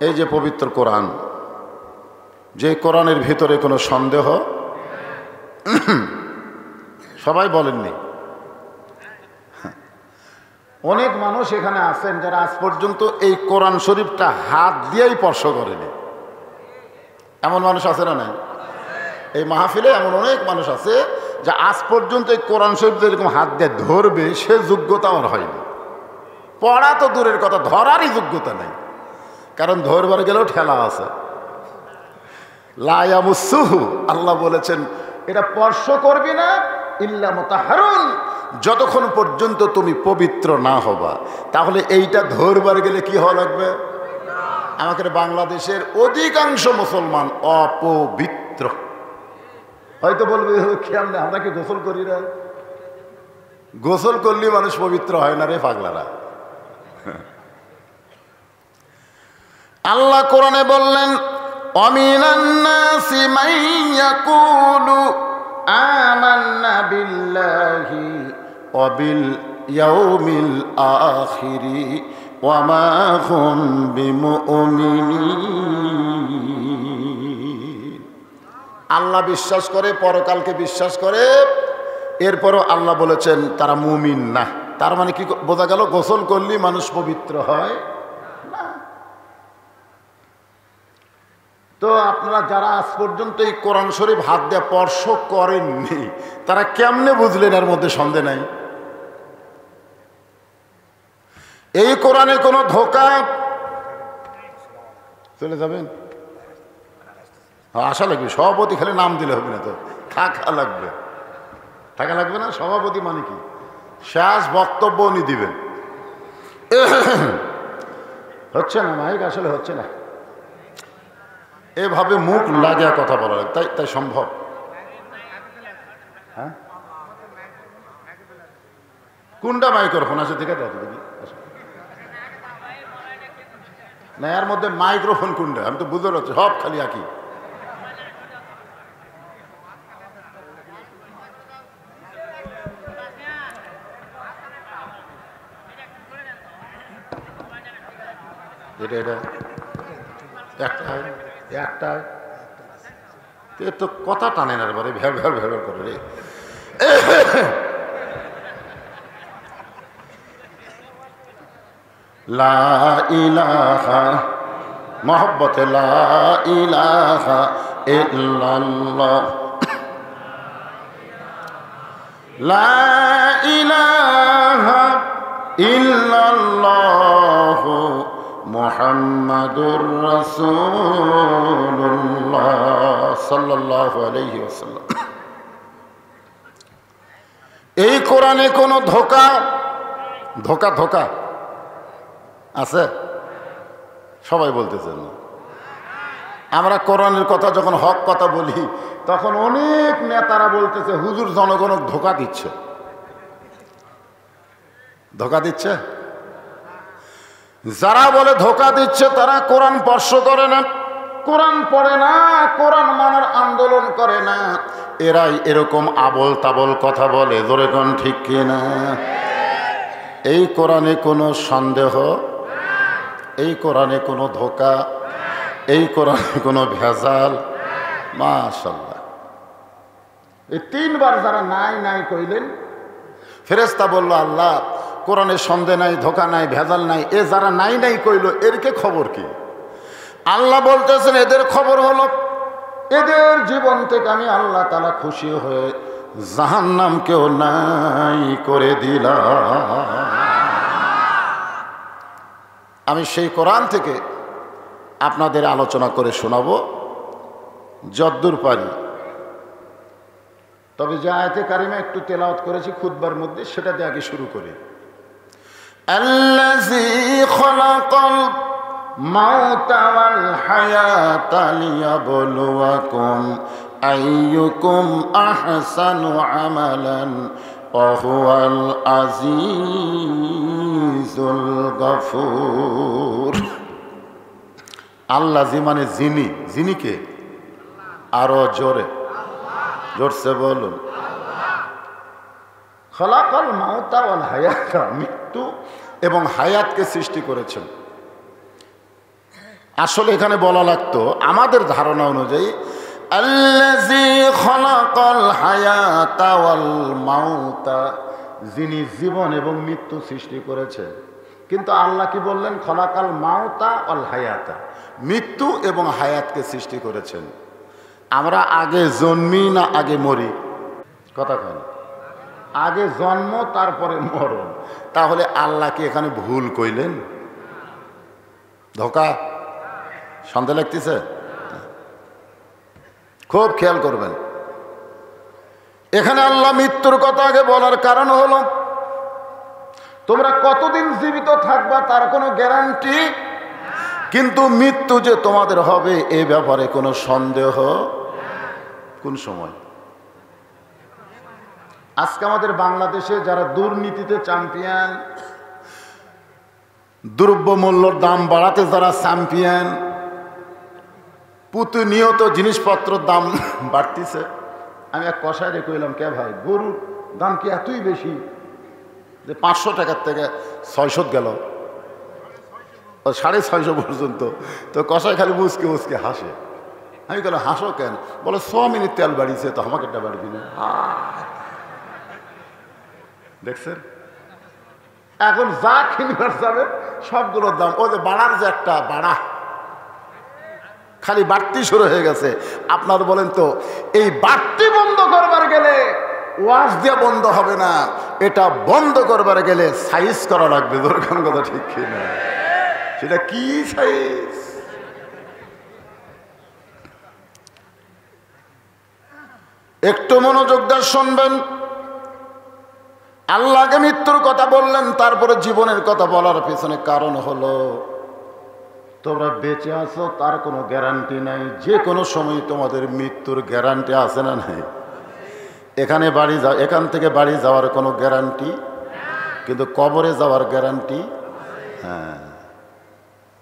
এই যে পবিত্র কোরআন, যে কোরআনের ভিতরে কোনো সন্দেহ সবাই বলেননি। অনেক মানুষ এখানে আছেন যারা আজ পর্যন্ত এই কোরআন শরীফটা হাত দিয়েই স্পর্শ করেনি। এমন মানুষ আছে না? নাই? এই মাহফিলে এমন অনেক মানুষ আছে যে আজ পর্যন্ত এই কোরআন শরীফ যেরকম হাত দিয়ে ধরবে সে যোগ্যতা আমার হয়নি। পড়া তো দূরের কথা, ধরারই যোগ্যতা নেই, কারণ ধরবার গেলেও ঠেলা আছে। লা ইয়ামুসুহু, আল্লাহ বলেছেন এটা স্পর্শ করবি না ইল্লা মুতাহহারুন, যতক্ষণ পর্যন্ত তুমি পবিত্র না হবা। তাহলে এইটা ধরবার গেলে কি হওয়া লাগবে? আমাদের বাংলাদেশের অধিকাংশ মুসলমান অপবিত্র। হয়তো বলবে খেয়াল নেই, আমরা কি গোসল করি না? গোসল করলে মানুষ পবিত্র হয় না রে পাগলারা। আল্লাহ কোরআনে বললেন অমিনান নাসি মান ইয়াকুলু আমান্না বিল্লাহি ওয়া বিল ইয়াউমিল আখিরি ওয়া মা হুম বিমুমিনিন। আল্লাহ বিশ্বাস করে, পরকালকে বিশ্বাস করে, এরপরও আল্লাহ বলেছেন তারা মুমিন না। তার মানে কি বোঝা গেল? গোসল করলেই মানুষ পবিত্র হয় না। তো আপনারা যারা আজ পর্যন্ত এই কোরআন শরীফ হাত দিয়ে স্পর্শ করেননি তারা কেমনে বুঝলেন এর মধ্যে সন্দেহ নাই? এই কোরআনে কোনো ধোঁকা। চলে যাবেন? আশা লাগবে। সভাপতি খালি নাম দিলে হবে না, তো থাকা লাগবে। থাকা লাগবে না? সভাপতি মানে কি? শেষ বক্তব্য উনি দিবেন। হচ্ছে না মাইক, আসলে হচ্ছে না। এভাবে মুখ লাগিয়া কথা বলা লাগে, তাই তাই সম্ভব? হ্যাঁ, কোনটা মাইক্রোফোন আছে দেখে দাও দেখি। না, এর মধ্যে মাইক্রোফোন কোনটা আমি তো বুঝতে পারছি, সব খালি একই। এটা এটা একটা তো কথা টানে না, এবারে ভ্যার ভ্যার ভ্যার করে রে। লা ইলাহা মহব্বতে লা ইলাহা ইল্লাল্লাহ, লা ইলাহা ইল্লাল্লাহ মুহাম্মাদুর রাসূলুল্লাহ সাল্লাল্লাহু আলাইহি ওয়াসাল্লাম। এই কোরআনে কোনো ধোঁকা ধোঁকা ধোঁকা আছে? সবাই বলতেছেন না। আমরা কোরআনের কথা যখন হক কথা বলি তখন অনেক নেতারা বলতেছে হুজুর জনগণক ধোঁকা দিচ্ছে। ধোঁকা দিচ্ছে? যারা বলে ধোঁকা দিচ্ছে তারা কোরআন স্পর্শ করে না, কোরআন পড়ে না, কোরআন মানার আন্দোলন করে না। এরাই এরকম আবল তাবল কথা বলে। জোরে কোন ঠিক কিনা? এই কোরআনে কোনো সন্দেহ, এই কোরআনে কোনো ধোঁকা, এই কোরআনে কোনো ভেজাল। মাশাআল্লাহ। এই তিনবার যারা নাই নাই কইলেন, ফেরেশতা বলল আল্লাহ কোরআনে সন্দেহ নাই, ধোঁকা নাই, ভেজাল নাই। এ যারা নাই নাই কইল এরকে খবর কি? আল্লাহ বলতেছেন এদের খবর হলো এদের জীবন থেকে আমি আল্লাহ তাআলা খুশি হয়ে জাহান্নামকেও নাই করে দিলাম। আমি সেই কোরআন থেকে আপনাদের আলোচনা করে শোনাবো যদ্দূর পারি। তবে যে আয়াতে কারিমা একটু তেলাওয়াত করেছি খুতবার মধ্যে, সেটা দিয়ে আগে শুরু করি। আল্লাযী খালাকাল মাউতা ওয়াল হায়াতা লিয়াবলুয়াকুম আইয়ুকুম আহসানু আমালান ওয়াহুয়াল আজিজুল গফুর। আল্লাহ জি মানে যিনি, যিনি কে? আরো জোরে, জোরসে বলুন। খলাকাল মাউতা ওয়াল হায়াতা, মৃত্যু এবং হায়াতকে সৃষ্টি করেছেন। আসলে এখানে বলা লাগতো আমাদের ধারণা অনুযায়ী আল্লাযী খলাকাল হায়াতা ওয়াল মাউতা, যিনি জীবন এবং মৃত্যু সৃষ্টি করেছেন। কিন্তু আল্লাহ কি বললেন? খলাকাল মাউতা ওয়াল হায়াতা, মৃত্যু এবং হায়াতকে সৃষ্টি করেছেন। আমরা আগে জন্মি না আগে মরি? কথা কয় না, আগে জন্ম তারপরে মরণ। তাহলে আল্লাহ কি এখানে ভুল কইলেন? ধোকা? সন্দেহ লাগতেছে? খুব খেয়াল করবেন। এখানে আল্লাহ মৃত্যুর কথা আগে বলার কারণ হলো তোমরা কতদিন জীবিত থাকবা তার কোনো গ্যারান্টি, কিন্তু মৃত্যু যে তোমাদের হবে এ ব্যাপারে কোনো সন্দেহ। কোন সময়? আজকে আমাদের বাংলাদেশে যারা দুর্নীতিতে চ্যাম্পিয়ন, দ্রব্যমূল্যর দাম বাড়াতে যারা চ্যাম্পিয়ন, প্রতিনিয়ত জিনিসপত্রের দাম বাড়তিছে। আমি এক কষায় কইলাম, কে ভাই গরুর দাম কি এতই বেশি যে 500 টাকার থেকে 600 গেল, 650 পর্যন্ত? তো কষায় খালি মুসকে মুসকে হাসে। আমি বললাম হাসো কেন? বলে 100 মিনিট তেল বাড়িয়েছে, তো আমাকে একটা বাড়ি দিন। দেখছেন, এখন যা কিনবার যাবে সবগুলোর দাম, ওই যে বাড়ার যে একটা বাড়া খালি বাড়তি শুরু হয়ে গেছে। আপনার বলেন তো, এই বাড়তি বন্ধ করবার গেলে ওয়াজ দিয়ে বন্ধ হবে না, এটা বন্ধ করবার গেলে সাইজ করা লাগবে। দরকার কথা ঠিক কিনা? সেটা কি সাইজ? একটু মনোযোগ দিয়ে শুনবেন। আল্লাহকে মৃত্যুর কথা বললেন, তারপরে জীবনের কথা বলার পেছনে কারণ হলো তোমরা বেঁচে আছো তার কোনো গ্যারান্টি নাই। যে কোনো সময় তোমাদের মৃত্যুর গ্যারান্টি আছে না নাই? এখান থেকে বাড়ি যাওয়ার কোনো গ্যারান্টি, কিন্তু কবরে যাওয়ার গ্যারান্টি। হ্যাঁ,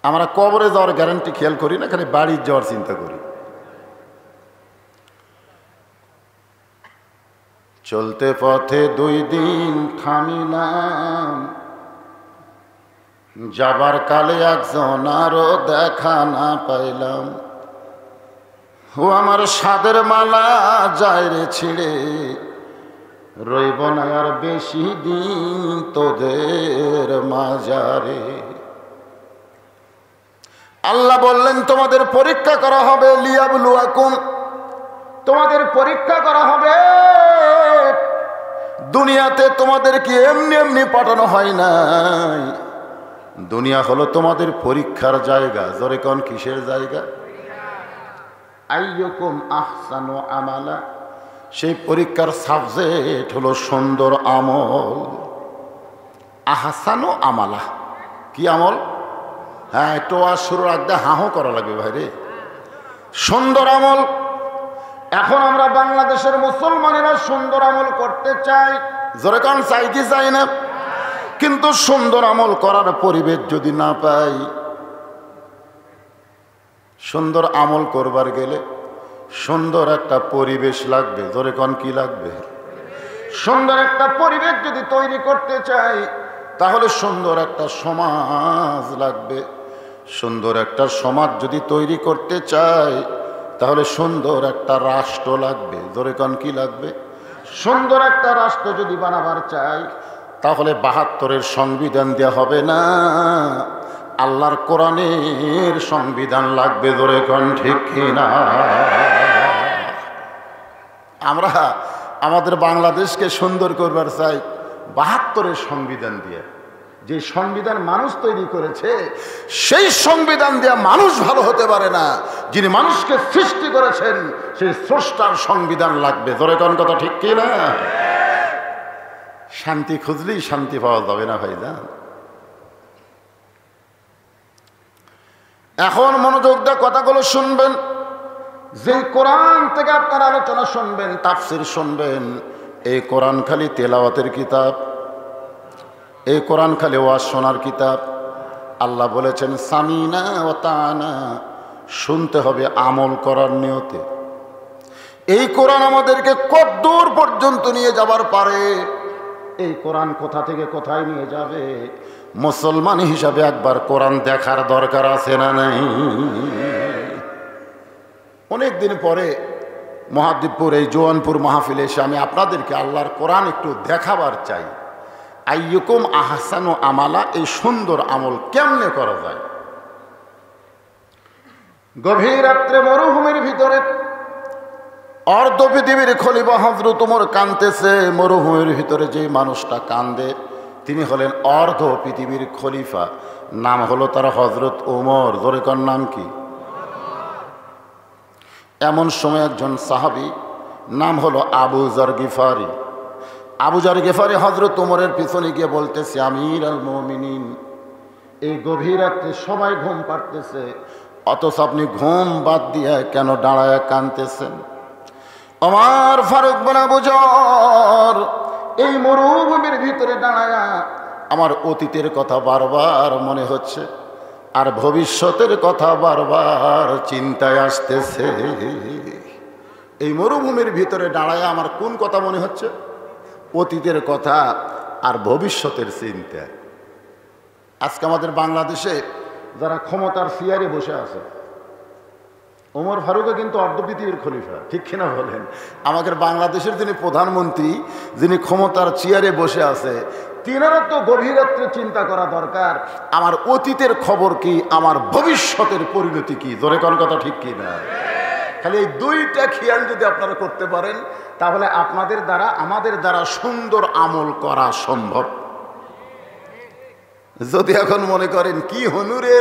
আমরা কবরে যাওয়ার গ্যারান্টি খেয়াল করি না, খালি বাড়ি যাওয়ার চিন্তা করি। চলতে পথে 2 দিন থামিলাম, যাবার কালে একজন আরো দেখা না পাইলাম। ও আমার সাদের মালা যায় রে ছিঁড়ে, রইব না আর বেশি দিন তোদের মাজারে। আল্লাহ বললেন তোমাদের পরীক্ষা করা হবে, লিয়াবলুয়াকুম, তোমাদের পরীক্ষা করা হবে। দুনিয়াতে তোমাদেরকে এমনি এমনি পাঠানো হয় নাই। দুনিয়া হলো তোমাদের পরীক্ষার জায়গা। জোরে কোন কিসের জায়গা? আইয়ুকুম আহসানু আমালা, সেই পরীক্ষার সাবজেক্ট হলো সুন্দর আমল। আহসানু আমালা, কি আমল? হ্যাঁ, একটু শুরু রাখতে হাহো করা লাগবে ভাইরে। সুন্দর আমল। এখন আমরা বাংলাদেশের মুসলমানেরা সুন্দর আমল করতে চাই। জোরে কোন চাই কি চাই না? কিন্তু সুন্দর আমল করার পরিবেশ যদি না পাই, সুন্দর আমল করবার গেলে সুন্দর একটা পরিবেশ লাগবে। জোরে কোন কি লাগবে? সুন্দর একটা পরিবেশ যদি তৈরি করতে চাই তাহলে সুন্দর একটা সমাজ লাগবে। সুন্দর একটা সমাজ যদি তৈরি করতে চাই তাহলে সুন্দর একটা রাষ্ট্র লাগবে। জোরে কোন কি লাগবে? সুন্দর একটা রাষ্ট্র যদি বানাবার চাই তাহলে ৭২-এর সংবিধান দেওয়া হবে না, আল্লাহর কোরআনের সংবিধান লাগবে। জোরে কোন ঠিক কিনা? আমরা আমাদের বাংলাদেশকে সুন্দর করবার চাই ৭২-এর সংবিধান দিয়ে। যে সংবিধান মানুষ তৈরি করেছে সেই সংবিধান দিয়ে মানুষ ভালো হতে পারে না। যিনি মানুষকে সৃষ্টি করেছেন সেই স্রষ্টার সংবিধান লাগবে। জোরে কোন কথা ঠিক কিনা? শান্তি খুঁজলেই শান্তি পাওয়া যাবে না ভাইজান। এখন মনোযোগ দিয়ে কথাগুলো শুনবেন। যে কোরআন থেকে আপনারা আলোচনা শুনবেন, তাফসির শুনবেন, এই কোরআন খালি তেলাওয়াতের কিতাব, এই কোরআন খালি ওয়াজ শোনার কিতাব। আল্লাহ বলেছেন সামিনা ওয়া তানা, শুনতে হবে আমল করার নিয়তে। এই কোরআন আমাদেরকে কতদূর পর্যন্ত নিয়ে যাবার পারে, এই কোরআন কোথা থেকে কোথায় নিয়ে যাবে, মুসলমান হিসাবে একবার কোরআন দেখার দরকার আছে না নাই? অনেক দিন পরে মহাদ্বীপপুর এই জোয়ানপুর মাহফিলে এসে আমি আপনাদেরকে আল্লাহর কোরআন একটু দেখাবার চাই। আইয়ুকুম আহসানু আমালা, এই সুন্দর আমল কেমনে করা যায়। গভীর রাত্রে মরুভূমির ভিতরে অর্ধ পৃথিবীর খলিফা হযরত ওমর কাঁদতেছে। মরুভূমির ভিতরে যে মানুষটা কান্দে তিনি হলেন অর্ধ পৃথিবীর খলিফা, নাম হলো তার হযরত ওমর। জোরে কর নাম কি? এমন সময় একজন সাহাবী নাম হলো আবু যর গিফারি। আবু যর গিফারি হযরত ওমরের পিছনে গিয়ে বলতেছে, আমির আল মুমিনিন, এই গভীর রাত্রে সবাই ঘুম পাড়তেছে, অথচ আপনি ঘুম বাদ দিয়ে কেন দাঁড়ায় কাঁদতেছেন? ওমর ফারুক বলে, আবু যর, এই মরুভূমির ভিতরে দাঁড়ায় আমার অতীতের কথা বারবার মনে হচ্ছে, আর ভবিষ্যতের কথা বারবার চিন্তায় আসতেছে। এই মরুভূমির ভিতরে দাঁড়ায় আমার কোন কথা মনে হচ্ছে? অতীতের কথা আর ভবিষ্যতের চিন্তা। আজকে আমাদের বাংলাদেশে যারা ক্ষমতার চেয়ারে বসে আছে, ওমর ফারুকও কিন্তু অর্ধ পৃথিবীর খলিফা, ঠিক কিনা বলেন? আমাদের বাংলাদেশের যিনি প্রধানমন্ত্রী, যিনি ক্ষমতার চেয়ারে বসে আছে, তিনারও তো গভীর রাত্রে চিন্তা করা দরকার, আমার অতীতের খবর কি, আমার ভবিষ্যতের পরিণতি কি। জোরে কোন কথা ঠিক কি না? খালি এই দুইটা খেয়াল যদি আপনারা করতে পারেন, তাহলে আপনাদের দ্বারা আমাদের দ্বারা সুন্দর আমল করা সম্ভব। যদি এখন মনে করেন কি হনুরে,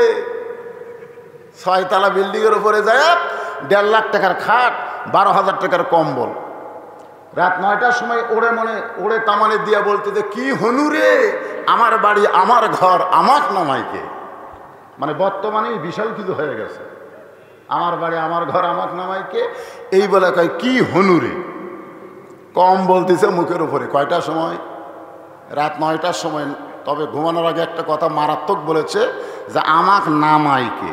6 তলা বিল্ডিং এর উপরে যায় 1.5 লাখ টাকার খাট, 12,000 টাকার কম্বল, রাত 9টার সময় ওড়ে তামানে দিয়া বলতে যে কি হনুরে, আমার বাড়ি আমার ঘর আমার নামাইকে। মানে বর্তমানে বিশাল কিছু হয়ে গেছে, আমার বাড়ি আমার ঘর আমার নামাইকে, এই বলে কয় কি হনুরে। কম বলতেছে মুখের উপরে। কয়টার সময়? রাত 9টার সময়। তবে ঘুমানোর আগে একটা কথা মারাত্মক বলেছে যে আমাক নামাইকে।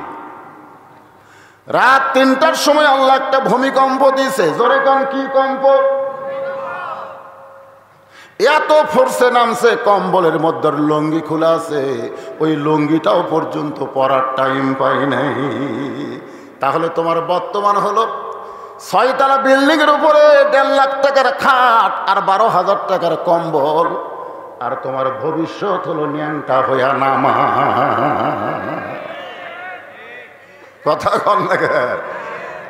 রাত 3টার সময় আল্লাহ একটা ভূমিকম্প দিয়েছে। জোরে কোন কি কম্প? এত ফোর্সে নামছে, কম্বলের মধ্যে লুঙ্গি খোলা আছে, ওই লুঙ্গিটাও পর্যন্ত পরার টাইম পাই নাই। তাহলে তোমার বর্তমান হলো 6 তলা বিল্ডিং এর উপরে 1.5 লাখ টাকার খাট আর 12,000 টাকার কম্বল, আর তোমার ভবিষ্যৎ হলো ন্যাংটা হইয়া নামা। কথা কন না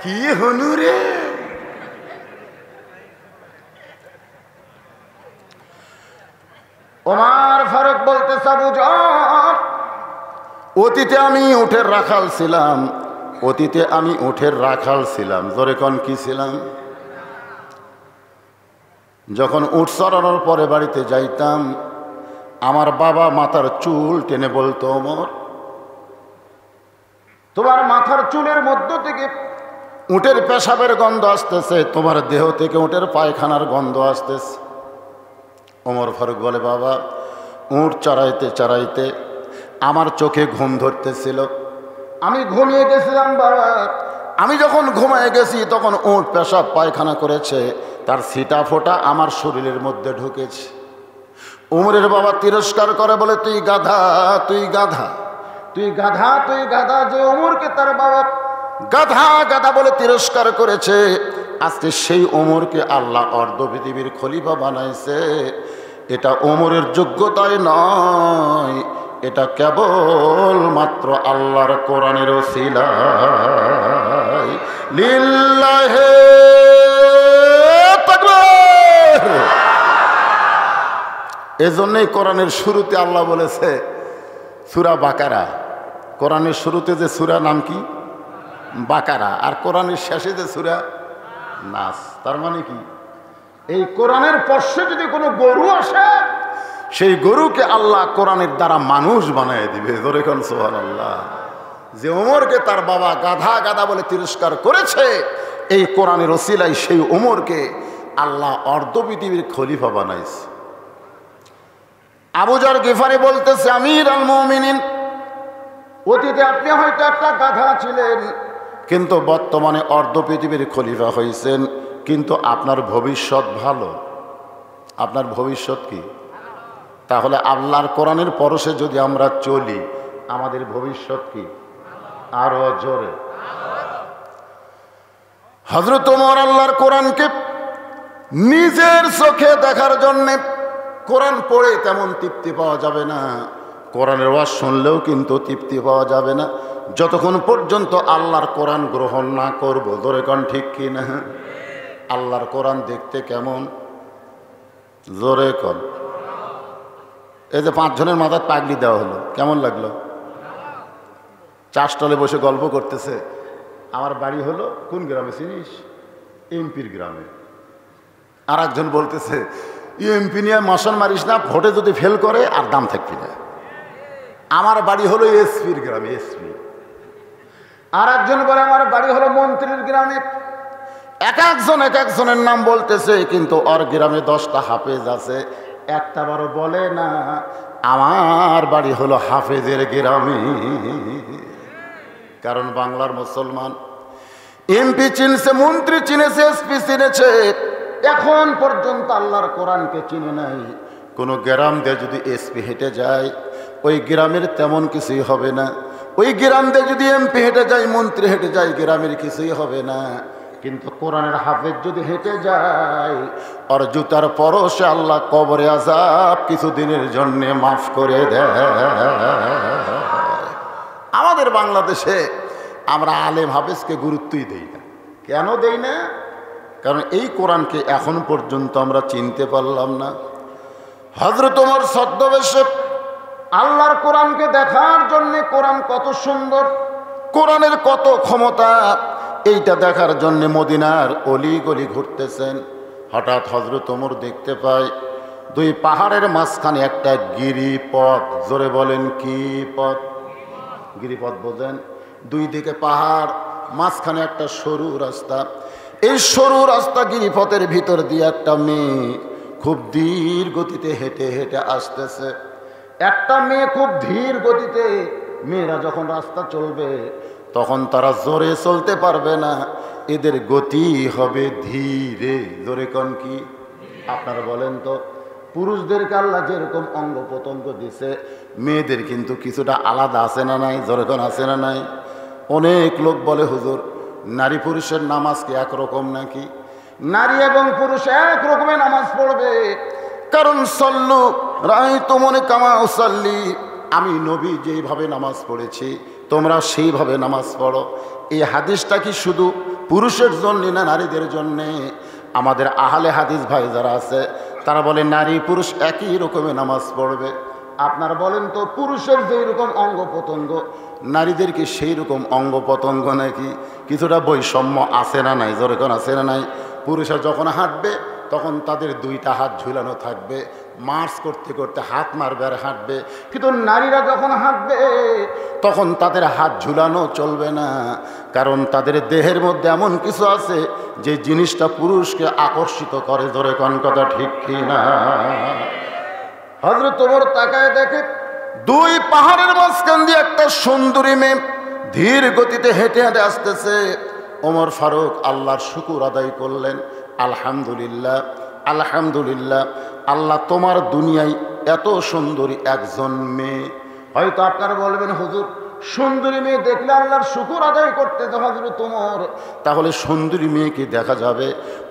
কি হনুরে। ওমর ফারুক বলতেছে, আবু যর, অতীতে আমি উঠের রাখাল ছিলাম, অতীতে আমি উঠের রাখাল ছিলাম। জোরে কোন কি ছিলাম? যখন উঠ চড়ানোর পরে বাড়িতে যাইতাম, আমার বাবা মাথার চুল টেনে বলতো, ওমর, তোমার মাথার চুলের মধ্য থেকে উটের পেশাবের গন্ধ আসতেছে, তোমার দেহ থেকে উটের পায়খানার গন্ধ আসতেছে। ওমর ফারুক বলে, বাবা, উট চড়াইতে চড়াইতে আমার চোখে ঘুম ধরতেছিল, আমি ঘুমিয়ে গেছিলাম বাবা। আমি যখন ঘুমিয়ে গেছি তখন উট পেশাব পায়খানা করেছে, তার ছিটা ফোঁটা আমার শরীরের মধ্যে ঢুকেছে। উমরের বাবা তিরস্কার করে বলে, তুই গাধা, তুই গাধা, তুই গাধা, তুই গাধা। যে ওমরকে তার বাবা গাধা গাধা বলে তিরস্কার করেছে, আজকে সেই ওমরকে আল্লাহ অর্ধ পৃথিবীর খলিফা বানাইছে। এটা ওমরের যোগ্যতায় নয়, এটা কেবল মাত্র আল্লাহর কোরআনের ওসিলায়। লিল্লাহে তাকবীর। এজন্যই কোরআনের শুরুতে আল্লাহ বলেছে সূরা বাকারা। কোরআনের শুরুতে যে সূরা নাম কি? বাকারা। আর কোরআনের শেষে যে সূরা নাস। তার মানে কি? এই কোরআনের পাশে যদি কোনো গরু আসে, সেই গরুকে আল্লাহ কোরআনের দ্বারা মানুষ বানিয়ে দিবে। জোরে কোন সুবহানাল্লাহ। যে ওমরকে তার বাবা গাধা গাধা বলে তিরস্কার করেছে, এই কোরআনের ওসিলায় সেই ওমরকে আল্লাহ অর্ধ পৃথিবীর খলিফা বানাইছে। আবু যর গিফারি বলতেছে, আমির আল মুমিনিন, অতীতে আপনি হয়তো একটা গাধা ছিলেন, কিন্তু বর্তমানে অর্ধ পৃথিবীর খলিফা হয়েছেন, কিন্তু আপনার ভবিষ্যৎ ভালো। আপনার ভবিষ্যৎ কি? তাহলে আল্লাহর কোরআনের পরশে যদি আমরা চলি, আমাদের ভবিষ্যৎ কি? আরো জোরে। হযরত ওমর আল্লাহর কোরআনকে নিজের চোখে দেখার জন্যে, কোরআন পড়ে তেমন তৃপ্তি পাওয়া যাবে না, কোরআনের ওয়াজ শুনলেও কিন্তু তৃপ্তি পাওয়া যাবে না যতক্ষণ পর্যন্ত আল্লাহর কোরআন গ্রহণ না করব। জোরে কোন ঠিক কি না? আল্লাহর কোরআন দেখতে কেমন? জোরে কোন। এই যে 5 জনের মাথায় পাগড়ি দেওয়া হলো, কেমন লাগলো? চাষতলে বসে গল্প করতেছে, আমার বাড়ি হলো কোন গ্রামে চিনিস? এমপির গ্রামে। আর একজন বলতেছে, এমপি নিয়ে মাসন মারিস না, ভোটে যদি ফেল করে আর দাম থাকবি না। আমার বাড়ি হলো এসপির গ্রামে, এসপি। আর একজন বলে আমার বাড়ি হলো মন্ত্রীর গ্রামে। এক একজনের নাম বলতেছে, কিন্তু ওর গ্রামে 10টা হাফেজ আছে, একটা বারও বলে না আমার বাড়ি হলো হাফেজের গ্রামে। কারণ বাংলার মুসলমান এমপি চিনছে, মন্ত্রী চিনেছে, এসপি চিনেছে, এখন পর্যন্ত আল্লাহর কোরআনকে চিনে নাই। কোনো গ্রাম দিয়ে যদি এসপি হেঁটে যায়, ওই গ্রামের তেমন কিছুই হবে না। ওই গ্রাম দিয়ে যদি এমপি হেঁটে যায়, মন্ত্রী হেঁটে যায়, গ্রামের কিছুই হবে না। কিন্তু কোরআনের হাফেজ যদি হেঁটে যায়, আর জুতার পরশে আল্লাহ কবরে আযাব কিছুদিনের জন্য মাফ করে দেয়। আমাদের বাংলাদেশে আমরা আলেম হাফেজকে গুরুত্বই দেই না। কেন দেই না? কারণ এই কোরআনকে এখন পর্যন্ত আমরা চিনতে পারলাম না। হযরত ওমর ছদ্মবেশে আল্লাহর কোরআনকে দেখার জন্য, কোরআন কত সুন্দর, কোরআনের কত ক্ষমতা, এইটা দেখার জন্য মদিনার অলি গলি ঘুরতেছেন। হঠাৎ হযরত ওমর দেখতে পায় 2 পাহাড়ের মাঝখানে একটা গিরিপথ। জোরে বলেন কি পথ? গিরিপথ বোঝেন? 2 দিকে পাহাড়, মাঝখানে একটা সরু রাস্তা। এই সরু রাস্তা গিরিপথের ভিতর দিয়ে একটা মেয়ে খুব ধীর গতিতে হেঁটে হেঁটে আসতেছে। একটা মেয়ে খুব ধীর গতিতে, মেয়েরা যখন রাস্তা চলবে তখন তারা জোরে চলতে পারবে না, এদের গতি হবে ধীরে। জোরে কোন কি? আপনারা বলেন তো, পুরুষদেরকে আল্লাহ যেরকম অঙ্গ প্রত্যঙ্গ দিছে, মেয়েদের কিন্তু কিছুটা আলাদা আছে না নাই? জোরে কোন আছে না নাই? অনেক লোক বলে, হুজুর নারী পুরুষের নামাজ কি একরকম নাকি? নারী এবং পুরুষ এক রকমের নামাজ পড়বে। কারণ সল্লু রাআইতুমুনি কামা উসাল্লি, আমি নবী যেইভাবে নামাজ পড়েছি তোমরা সেইভাবে নামাজ পড়ো। এই হাদিসটা কি শুধু পুরুষের জন্য না নারীদের জন্যে? আমাদের আহলে হাদিস ভাই যারা আছে তারা বলে নারী পুরুষ একই রকমের নামাজ পড়বে। আপনারা বলেন তো, পুরুষের যেই রকম অঙ্গ প্রত্যঙ্গ, নারীদের কি সেই রকম অঙ্গ প্রত্যঙ্গ নাকি? কিছুটা বৈষম্য আছে না নাই? যেরকম আছে না নাই? পুরুষরা যখন হাঁটবে তখন তাদের 2টা হাত ঝুলানো থাকবে, মার্চ করতে করতে হাত মারবে আর হাঁটবে। কিন্তু নারীরা যখন হাঁটবে তখন তাদের হাত ঝুলানো চলবে না, কারণ তাদের দেহের মধ্যে এমন কিছু আছে যে জিনিসটা পুরুষকে আকর্ষিত করে। জোরে কোন কথা ঠিক কি না? হযরত ওমর তাকায় দেখে 2 পাহাড়ের মাঝখান দিয়ে একটা সুন্দরী মেয়ে ধীর গতিতে হেঁটে হেঁটে আসতেছে। ওমর ফারুক আল্লাহর শুকর আদায় করলেন, আলহামদুলিল্লাহ, আলহামদুলিল্লাহ, আল্লাহ তোমার দুনিয়ায় এত সুন্দরী একজন মেয়ে। হয়তো আপনারা বলবেন, হুজুর সুন্দরী মেয়ে দেখলে আল্লাহর শুকর আদায় করতে তো হযরত ওমর, তাহলে সুন্দরী মেয়েকে দেখা যাবে?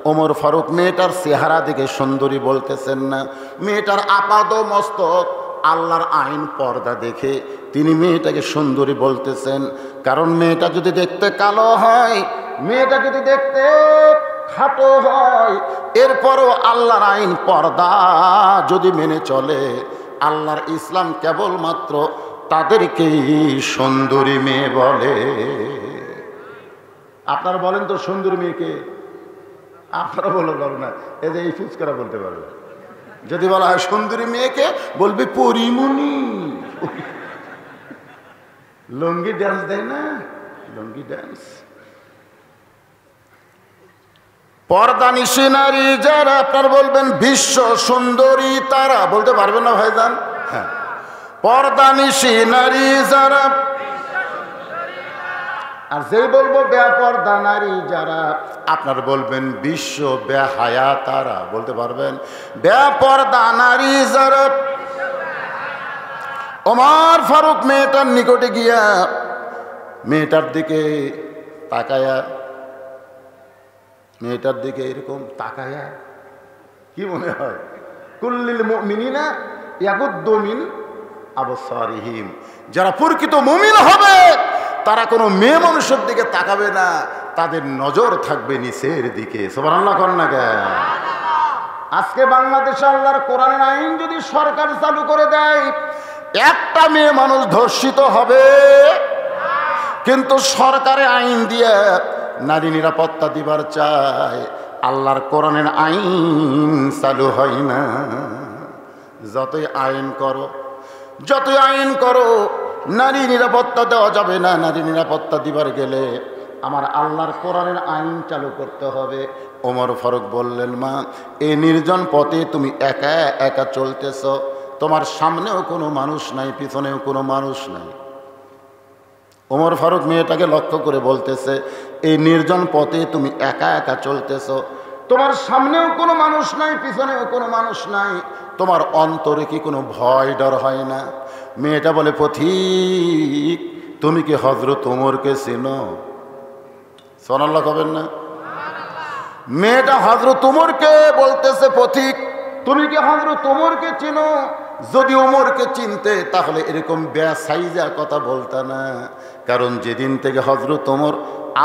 ওমর ফারুক মেয়েটার চেহারা দেখে সুন্দরী বলতেছেন না, মেয়েটার আপাদ মস্তক আল্লাহর আইন পর্দা দেখে তিনি মেয়েটাকে সুন্দরী বলতেছেন। কারণ মেয়েটা যদি দেখতে কালো হয়, মেয়েটা যদি দেখতে খাটো হয়, এরপরও আল্লাহর আইন পর্দা যদি মেনে চলে, আল্লাহর ইসলাম কেবলমাত্র তাদেরকেই সুন্দরী মেয়ে বলে। আপনারা বলেন তো সুন্দরী মেয়েকে? আপনারা বলতে পারবেন না, এই যে এই ফুচকারা বলতে পারবে। যদি বলা হয় সুন্দরী মেয়েকে, বলবে পরিমণি। লুঙ্গি ড্যান্স দেয় না, লুঙ্গি ড্যান্স। পর্দানিশী নারী যারা, আপনার বলবেন বিশ্ব সুন্দরী তারা, বলতে পারবেন না ভাইজান? হ্যাঁ, পর্দানিশী নারী যারা। আর যেই বলবো বেপর্দা নারী যারা, আপনার বলবেন বিশ্ব বেহায়া তারা, বলতে পারবেন? বেপর্দা নারী যারা। ওমর ফারুক মেয়েটার নিকটে গিয়া মেয়েটার দিকে তাকায়া, মেয়েটার দিকে এরকম তাকায়া, কি মনে হয়? কুল্লিল মুমিনিনা ইয়াগুদ্দু মিন আবসারিহিম, যারা প্রকৃত মুমিন হবে তারা কোনো মেয়ে মানুষের দিকে তাকাবে না, তাদের নজর থাকবে নিচের দিকে। সুবহানাল্লাহ কোন না কেন? আজকে বাংলাদেশে আল্লাহর কোরআনের আইন যদি সরকার চালু করে দেয়, একটা মেয়ে মানুষ ধর্ষিত হবে, কিন্তু সরকারে আইন দিয়ে নারী নিরাপত্তা দিবার চায়, আল্লাহর কোরআনের আইন চালু হয় না। যতই আইন করো, যতই আইন করো, নারী নিরাপত্তা দেওয়া যাবে না। নারী নিরাপত্তা দিবার গেলে আমার আল্লাহর কোরআনের আইন চালু করতে হবে। ওমর ফারুক বললেন, মা, এই নির্জন পথে তুমি একা একা চলতেছ, তোমার সামনেও কোনো মানুষ নাই, পিছনেও কোনো মানুষ নাই। ওমর ফারুক মেয়েটাকে লক্ষ্য করে বলতেছে, এই নির্জন পথে তুমি একা একা চলতেছ, তোমার সামনেও কোনো মানুষ নাই, পিছনেও কোনো মানুষ নাই, তোমার অন্তরে কি কোনো ভয় ডর হয় না? মেয়েটা বলে, পথিক, তুমি কি হযরত ওমরকে চেনো? সুবহানাল্লাহ কবেন না? মেয়েটা হযরত ওমরকে বলতেছে, পথিক, তুমি কি হযরত ওমরকে চেনো? যদি ওমরকে চিনতে তাহলে এরকম বেসাইজা কথা বলতা না। কারণ যেদিন থেকে হযরত ওমর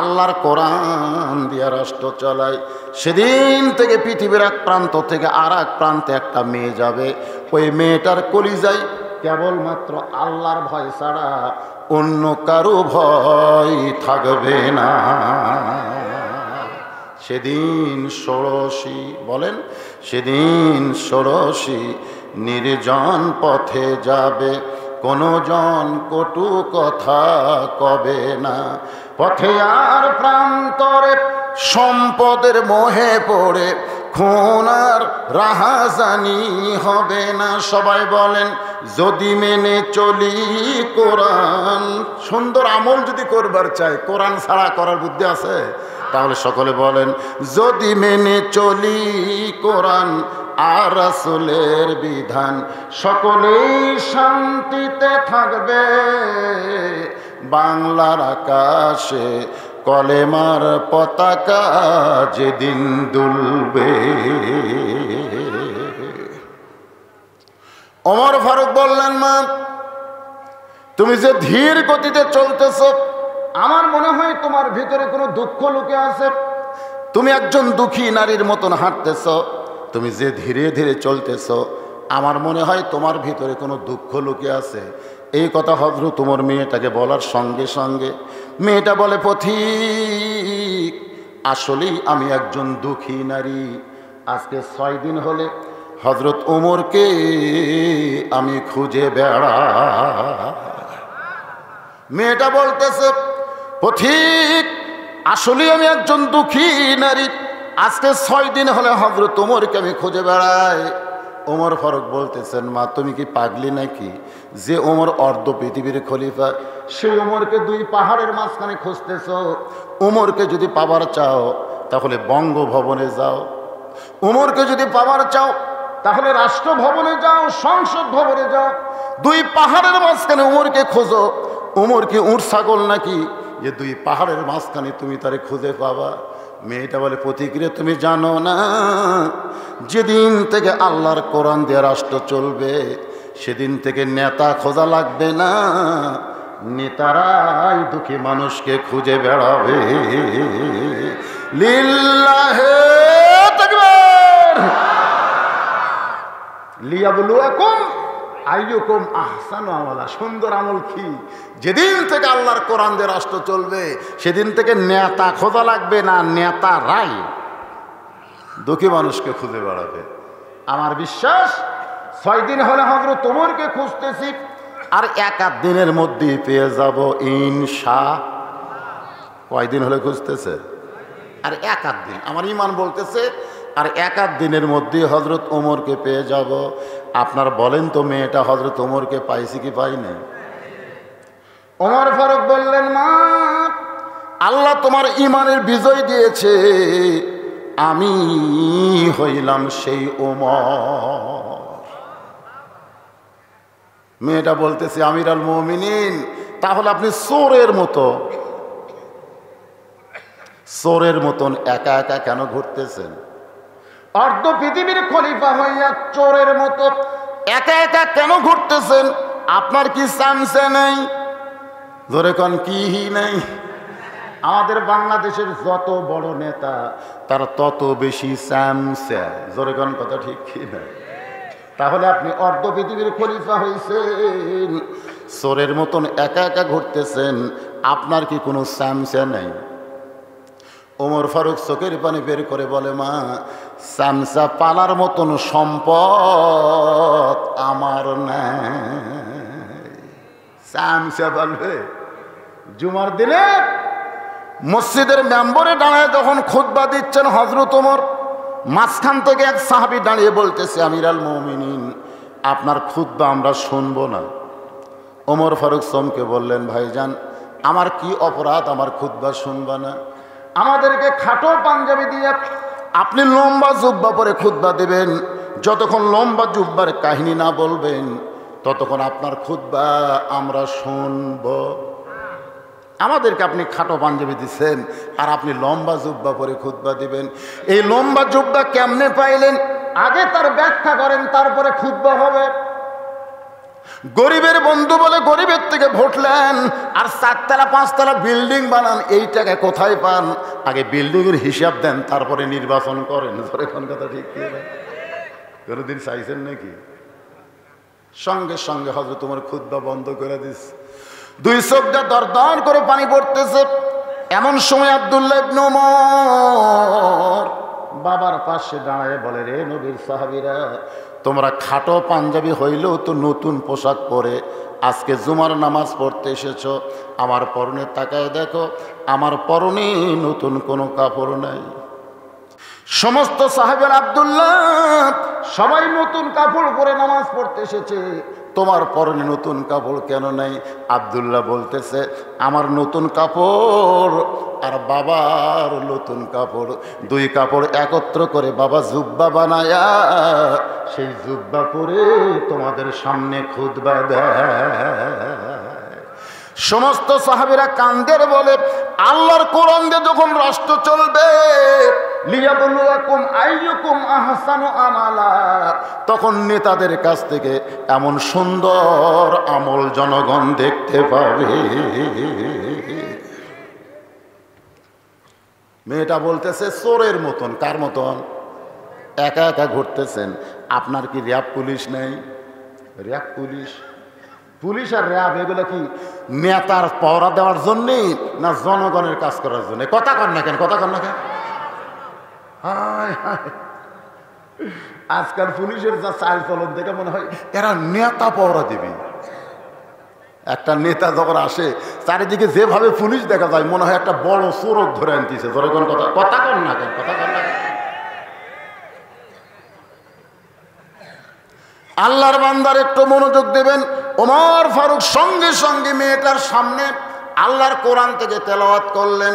আল্লাহর কোরআন দিয়া রাষ্ট্র চালায়, সেদিন থেকে পৃথিবীর এক প্রান্ত থেকে আর এক প্রান্তে একটা মেয়ে যাবে, ওই মেয়েটার কলিজায় কেবলমাত্র আল্লাহর ভয় ছাড়া অন্য কারো ভয় থাকবে না। সেদিন ষোড়শী, বলেন, সেদিন ষোড়শী নির্জন পথে যাবে, কোনো জন কটু কথা কবে না। পথে আর প্রান্তরে সম্পদের মোহে পড়ে খুন আর রাহাজানি হবে না। সবাই বলেন, যদি মেনে চলি কোরআন। সুন্দর আমল যদি করবার চাই, কোরআন ছাড়া করার বুদ্ধি আছে? তাহলে সকলে বলেন, যদি মেনে চলি কোরআন আর রাসূলের বিধান, সকলেই শান্তিতে থাকবে, বাংলার আকাশে কলেমার পতাকা যেদিন দুলবে। ওমর ফারুক বললেন, মা, তুমি যে ধীর গতিতে চলতেছ, আমার মনে হয় তোমার ভিতরে কোনো দুঃখ লুকে আছে। তুমি একজন দুঃখী নারীর মতন হাঁটতেছ, তুমি যে ধীরে ধীরে চলতেছ, আমার মনে হয় তোমার ভিতরে কোনো দুঃখ লুকে আছে। এই কথা হযরত ওমর মেয়েটাকে বলার সঙ্গে সঙ্গে মেয়েটা বলে, পথিক, আসলেই আমি একজন দুঃখী নারী। আজকে 6 দিন হলে হযরত ওমরকে আমি খুঁজে বেড়া। মেয়েটা বলতেছে, পথিক, আসলেই আমি একজন দুঃখী নারী, আজকে 6 দিন হলে হযরত ওমরকে আমি খুঁজে বেড়াই। ওমর ফারুক বলতেছেন, মা, তুমি কি পাগলি নাকি? যে ওমর অর্ধ পৃথিবীর খলিফা, সেই ওমরকে 2 পাহাড়ের মাঝখানে খুঁজতেছ। ওমরকে যদি পাবার চাও তাহলে বঙ্গভবনে যাও, ওমরকে যদি পাবার চাও তাহলে রাষ্ট্রভবনে যাও, সংসদ ভবনে যাও। 2 পাহাড়ের মাঝখানে ওমরকে খোঁজো। ওমর কি উট ছাগল নাকি যে 2 পাহাড়ের মাঝখানে তুমি তারে খুঁজে পাবা? মেয়েটা বলে, পথিকরে, তুমি জানো না, যেদিন থেকে আল্লাহর কোরআন দিয়ে রাষ্ট্র চলবে, সেদিন থেকে নেতা খোঁজা লাগবে না, নেতারাই দুঃখী মানুষকে খুঁজে বেড়াবে। লিল্লাহে তাকবীর। লিয়াবলুয়াকুম আইয়ুকুম আহসানু আমালা। সুন্দর আমল কি? যেদিন থেকে আল্লাহর কোরআন দিয়ে রাষ্ট্র চলবে, সেদিন থেকে নেতা খোঁজা লাগবে না, নেতারাই দুঃখী মানুষকে খুঁজে বেড়াবে। আমার বিশ্বাস 6 দিন হলে হযরত ওমরকে খুঁজতেছি, আর 1 দিনের মধ্যেই পেয়ে যাব ইনশা। কয়দিন হলে খুঁজতেছে? আর এক আধ দিন, আমার ইমান বলতেছে আর এক আধ দিনের মধ্যে হজরত ওমরকে পেয়ে যাব। আপনার বলেন তো মেয়েটা হজরত ওমরকে পাইছি কি পাই নাই? ওমর ফারুক বললেন, মা, আল্লাহ তোমার ইমানের বিজয় দিয়েছে, আমি হইলাম সেই ওমর। মেয়েটা বলতেছে, আমিরুল মুমিনিন, তাহলে আপনি চোরের মতন একা একা কেন ঘুরতেছেন? অর্ধ পৃথিবীর খলিফা হইয়া চোরের মতো একা একা কেন ঘুরতেছেন? আপনার কি চামচা নাই? জোরে কোন কি নাই? আমাদের বাংলাদেশের যত বড় নেতা তার তত বেশি চামচা। জোরে কোন কথা ঠিক কি না? তাহলে আপনি অর্ধ পৃথিবীর খলিফা হয়েছেন, চোরের মতন একা একা ঘুরতেছেন, আপনার কি কোনো চামচা নাই? ওমর ফারুক চোখের পানি বের করে বলে, মা, চামচা পালার মতন সম্পদ আমার নাই। চামচা পালবে? জুমার দিনে মসজিদের মেম্বরে দাঁড়ায় যখন খুতবা দিচ্ছেন হযরত ওমর, মাঝখান থেকে এক সাহাবী দাঁড়িয়ে বলতেছে, আমিরুল মুমিনিন, আপনার খুতবা আমরা শুনবো না। ওমর ফারুক চমকে বললেন, ভাইজান, আমার কি অপরাধ আমার খুতবা শুনবা না? আমাদেরকে খাটো পাঞ্জাবি দিয়ে আপনি লম্বা জুব্বা পরে খুতবা দেবেন, যতক্ষণ লম্বা জুব্বার কাহিনী না বলবেন ততক্ষণ আপনার খুতবা আমরা শুনব। আমাদেরকে আপনি খাটো পাঞ্জাবি দিচ্ছেন আর আপনি লম্বা জুব্বা পরে খুতবা দিবেন। এই লম্বা জুব্বা কেমনে পাইলেন? আগে তার ব্যাখ্যা করেন, তারপরে খুতবা হবে। গরিবের বন্ধু বলে গরিবের থেকে ভোট নেন আর 4তলা 5তলা বিল্ডিং বানান, এই টাকা কোথায় পান? আগে বিল্ডিং এর হিসাব দেন, তারপরে নির্বাচন করেন। এখন কথা ঠিক কি? কোনদিন চাইছেন নাকি? সঙ্গে সঙ্গে হযরত ওমর খুতবা বন্ধ করে দিস, দুই চোখটা দরদর করে পানি পড়তেছে। এমন সময় আব্দুল্লাহ ইবনে ওমর বাবার পাশে দাঁড়ায় বলে, রে নবীর সাহাবীরা, তোমরা খাটো পাঞ্জাবি হইলেও তো নতুন পোশাক পরে আজকে জুমার নামাজ পড়তে এসেছ, আমার পরনে তাকায় দেখো, আমার পরনে নতুন কোনো কাপড় নাই। সমস্ত সাহাবের আব্দুল্লাহ সবাই নতুন কাপড় পরে নামাজ পড়তে এসেছে, তোমার পরনে নতুন কাপড় কেন নাই? আব্দুল্লাহ বলতেছে, আমার নতুন কাপড় আর বাবার নতুন কাপড়, দুই কাপড় একত্র করে বাবা জুব্বা বানায়া সেই জুব্বা পরে তোমাদের সামনে খুতবা দেয়। সমস্ত সাহাবীরা কান্দের বলে, আল্লাহর কোরআন দিয়ে যখন রাষ্ট্র চলবে, লিয়াবলুয়াকুম আইয়ুকুম আহসানু আমালা, তখন নেতাদের কাছ থেকে এমন সুন্দর আমল জনগণ দেখতে পাবে। মেয়েটা বলতেছে, চোরের মতন। কার মতন? একা একা ঘুরতেছেন। আপনার কি র্যাব পুলিশ নেই? র্যাব পুলিশ আর র্যাব এগুলো কি নেতার পহরা দেওয়ার জন্যে না জনগণের কাজ করার জন্য? কথা কর না কেন? হায় হায়, আজকাল পুলিশের যা চাল চলন দেখে মনে হয় এরা নেতা পহরা দিবি। একটা নেতা যখন আসে চারিদিকে যেভাবে পুলিশ দেখা যায় মনে হয় একটা বড় চোরক ধরে আনতেছে। ধরে কোন কথা কর না কেন? আল্লাহর বান্দার একটু মনোযোগ দেবেন। ওমর ফারুক সঙ্গে সঙ্গে মেয়েটার সামনে আল্লাহর কোরআন থেকে তেলাওয়াত করলেন,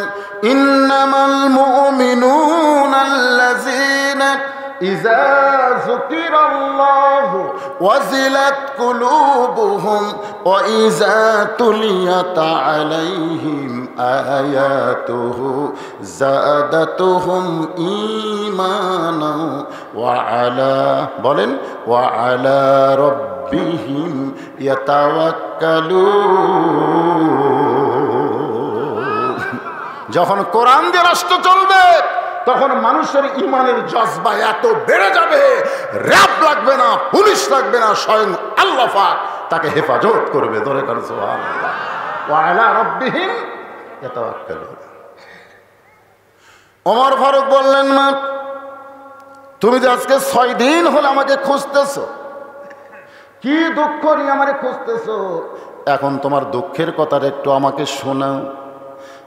ইন্নামাল মুমিনুনা আল্লাযীনা ইযা যুকিরাল্লাহু ওয়াজিলাত কুলুবুহুম ওয়া ইযা তুলিয়াত আলাইহিম আয়াতুহু যাদাতুহুম ঈমানান ওয়া আলা, বলেন, ওয়া আলা রাব্বিহিম ইয়াতাওয়াক্কালুন। যখন কোরআন দিয়ে রাষ্ট্র চলবে তখন মানুষের ইমানের জজবা এত বেড়ে যাবে, র‍্যাব লাগবে না, পুলিশ লাগবে না, স্বয়ং আল্লাহ পাক তাকে হেফাজত করবে। ধরে কার সুবহানাল্লাহ। ওয়া আলা রাব্বিহিম ইয়াতাওয়াক্কালুন। ওমর ফারুক বললেন, মা, তুমি যে আজকে 6 দিন হলো আমাকে খুঁজতেছো, কি দুঃখ নিয়ে আমাকে খুঁজতেছো? এখন তোমার দুঃখের কথাটা একটু আমাকে শোনাও।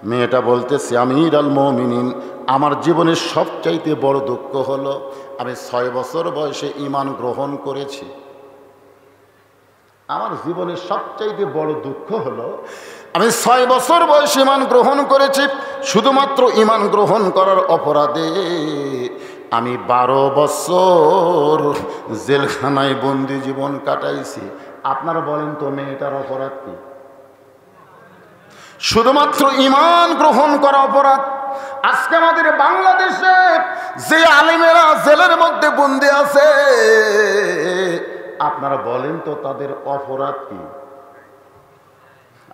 মেয়েটা বলতেছে, আমির আল মুমিনিন, আমার জীবনের সবচাইতে বড় দুঃখ হলো আমি 6 বছর বয়সে ঈমান গ্রহণ করেছি। আমার জীবনের সবচাইতে বড় দুঃখ হলো আমি 6 বছর বয়সে ঈমান গ্রহণ করেছি। শুধুমাত্র ঈমান গ্রহণ করার অপরাধে আমি 12 বছর জেলখানায় বন্দি জীবন কাটাইছি। আপনারা বলেন তো মেয়েটার অপরাধ কি? শুধুমাত্র ঈমান গ্রহণ করা অপরাধ। আজকে আমাদের বাংলাদেশে যে আলেমেরা জেলের মধ্যে বন্দি আছে, আপনারা বলেন তো তাদের অপরাধ কি?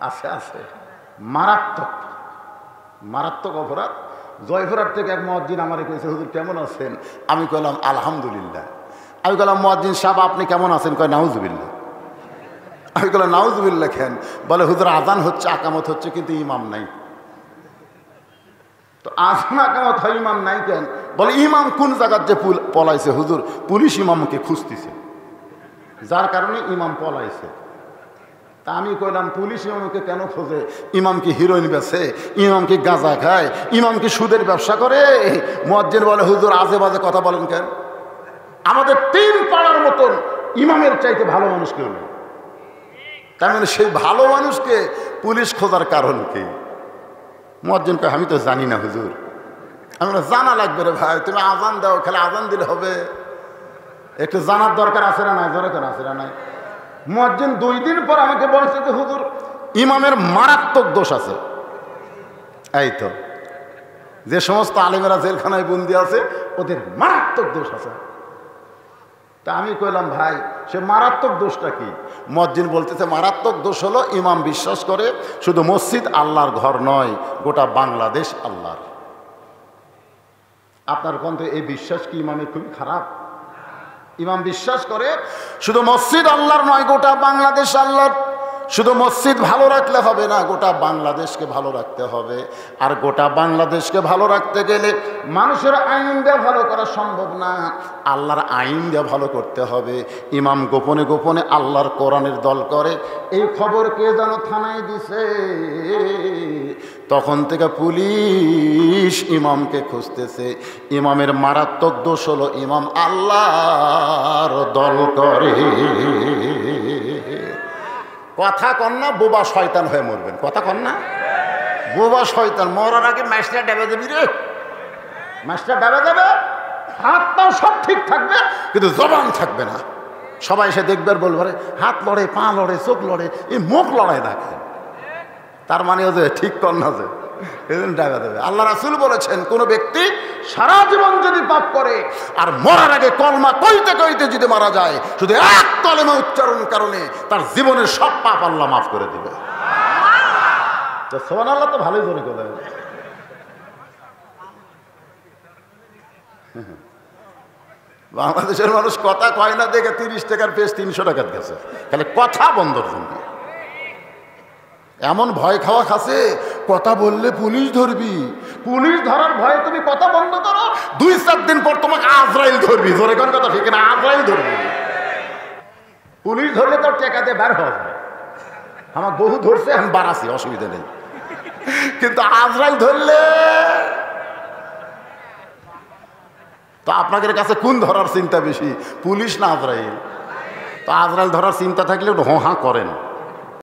আছে আছে, মারাত্মক মারাত্মক অপরাধ। জয়পুরহাট থেকে এক মুয়াজ্জিন আমারে কইছে, হুজুর কেমন আছেন? আমি কইলাম আলহামদুলিল্লাহ। আমি কইলাম মুয়াজ্জিন সাহেব আপনি কেমন আছেন? কয় নাউজুবিল্লাহ। আমি কইলাম নাউজুবিল্লাহ কেন? বলে হুজুর আজান হচ্ছে, আকামত হচ্ছে, কিন্তু ইমাম নাই। তো আজান আকামত হয়, ইমাম নাই কেন? বলে ইমাম কোন জায়গার যে পলাইছে হুজুর, পুলিশ ইমামকে খুঁজতেছে, যার কারণে ইমাম পলাইছে। তা আমি কইলাম পুলিশ ইমামকে কেন খোঁজে? ইমাম কি হিরোইন বেছে? ইমাম কি গাঁজা খায়? ইমাম কি সুদের ব্যবসা করে? মুয়াজ্জিন বলে হুজুর আজে বাজে কথা বলেন কেন? আমাদের 3 পাড়ার মতন ইমামের চাইতে ভালো মানুষ কেউ নেই। তার মানে সেই ভালো মানুষকে পুলিশ খোঁজার কারণ কি? মুয়াজ্জিন কয় আমি তো জানি না হুজুর। আমি জানা লাগবে রে ভাই, তুমি আজান দাও, খালি আজান দিলে হবে? একটু জানার দরকার আছে না নাই? দরকার আছে না নাই? মুয়াজ্জিন 2 দিন পর আমাকে বলছে যে হুজুর ইমামের মারাত্মক দোষ আছে। এই তো যে সমস্ত আলেমেরা জেলখানায় বন্দি আছে ওদের মারাত্মক দোষ আছে। তা আমি কইলাম ভাই সে মারাত্মক দোষটা কি? মুয়াজ্জিন বলতেছে মারাত্মক দোষ হলো ইমাম বিশ্বাস করে শুধু মসজিদ আল্লাহর ঘর নয়, গোটা বাংলাদেশ আল্লাহর। আপনার কোনতে এই বিশ্বাস কি ইমামের খুবই খারাপ? ইমাম বিশ্বাস করে শুধু মসজিদ আল্লাহর নয়, গোটা বাংলাদেশ আল্লাহর। শুধু মসজিদ ভালো রাখলে হবে না, গোটা বাংলাদেশকে ভালো রাখতে হবে। আর গোটা বাংলাদেশকে ভালো রাখতে গেলে মানুষের আইন দিয়ে ভালো করা সম্ভব না, আল্লাহর আইন দিয়ে ভালো করতে হবে। ইমাম গোপনে গোপনে আল্লাহর কোরআনের দল করে, এই খবর কে যেন থানায় দিছে। তখন থেকে পুলিশ ইমামকে খুঁজতেছে। ইমামের মারাত্মক দোষ হলো ইমাম আল্লাহর দল করে। কথা কন না, বোবা শয়তান হয়ে মরবেন। কথা কন না, বোবা শয়তান। মরার আগে মাস্টার ডেবে দেবি রে, মাস্টার ডেবে দেবে। হাত পাও সব ঠিক থাকবে, কিন্তু জবান থাকবে না। সবাই এসে দেখবে আর বলবে হাত লড়ে, পা লড়ে, চোখ লড়ে, এই মুখ লড়াই দেখে। তার মানে যে ঠিক কর না, যে এদিন ডেবে দেবে। আল্লাহ রাসূল বলেছেন কোন ব্যক্তি সারা জীবন যদি পাপ করে আর মরার আগে কলমা কইতে কইতে যদি মারা যায়, শুধু এক কলেমা উচ্চারণ কারণে তার জীবনের সব পাপ আল্লাহ মাফ করে দিবে। তো সুবহানাল্লাহ তো ভালোই জোরে করে। বাংলাদেশের মানুষ কথা কয় না দেখে 30 টাকার পেজ 300 টাকার গেছে, খালি কথা বন্ধর জন্য। এমন ভয় খাওয়া খাসে, কথা বললে পুলিশ ধরবি, পুলিশ ধরার ভয়ে তুমি কথা বন্ধ করো, 2-4 দিন পর তোমাকে আজরাইল ধরবি। ধরে কোন কথা ঠিক না, আজরাইল ধরবি। পুলিশ ধরলে তোর টেকাতে বার হওয়া যায়। আমার বহু ধরছে, আমি বাড়াছি, অসুবিধা নেই। কিন্তু আজরাইল ধরলে তো আপনাদের কাছে কোন ধরার চিন্তা বেশি, পুলিশ না আজরাইল? তো আজরাইল ধরার চিন্তা থাকলে হ্যাঁ করেন।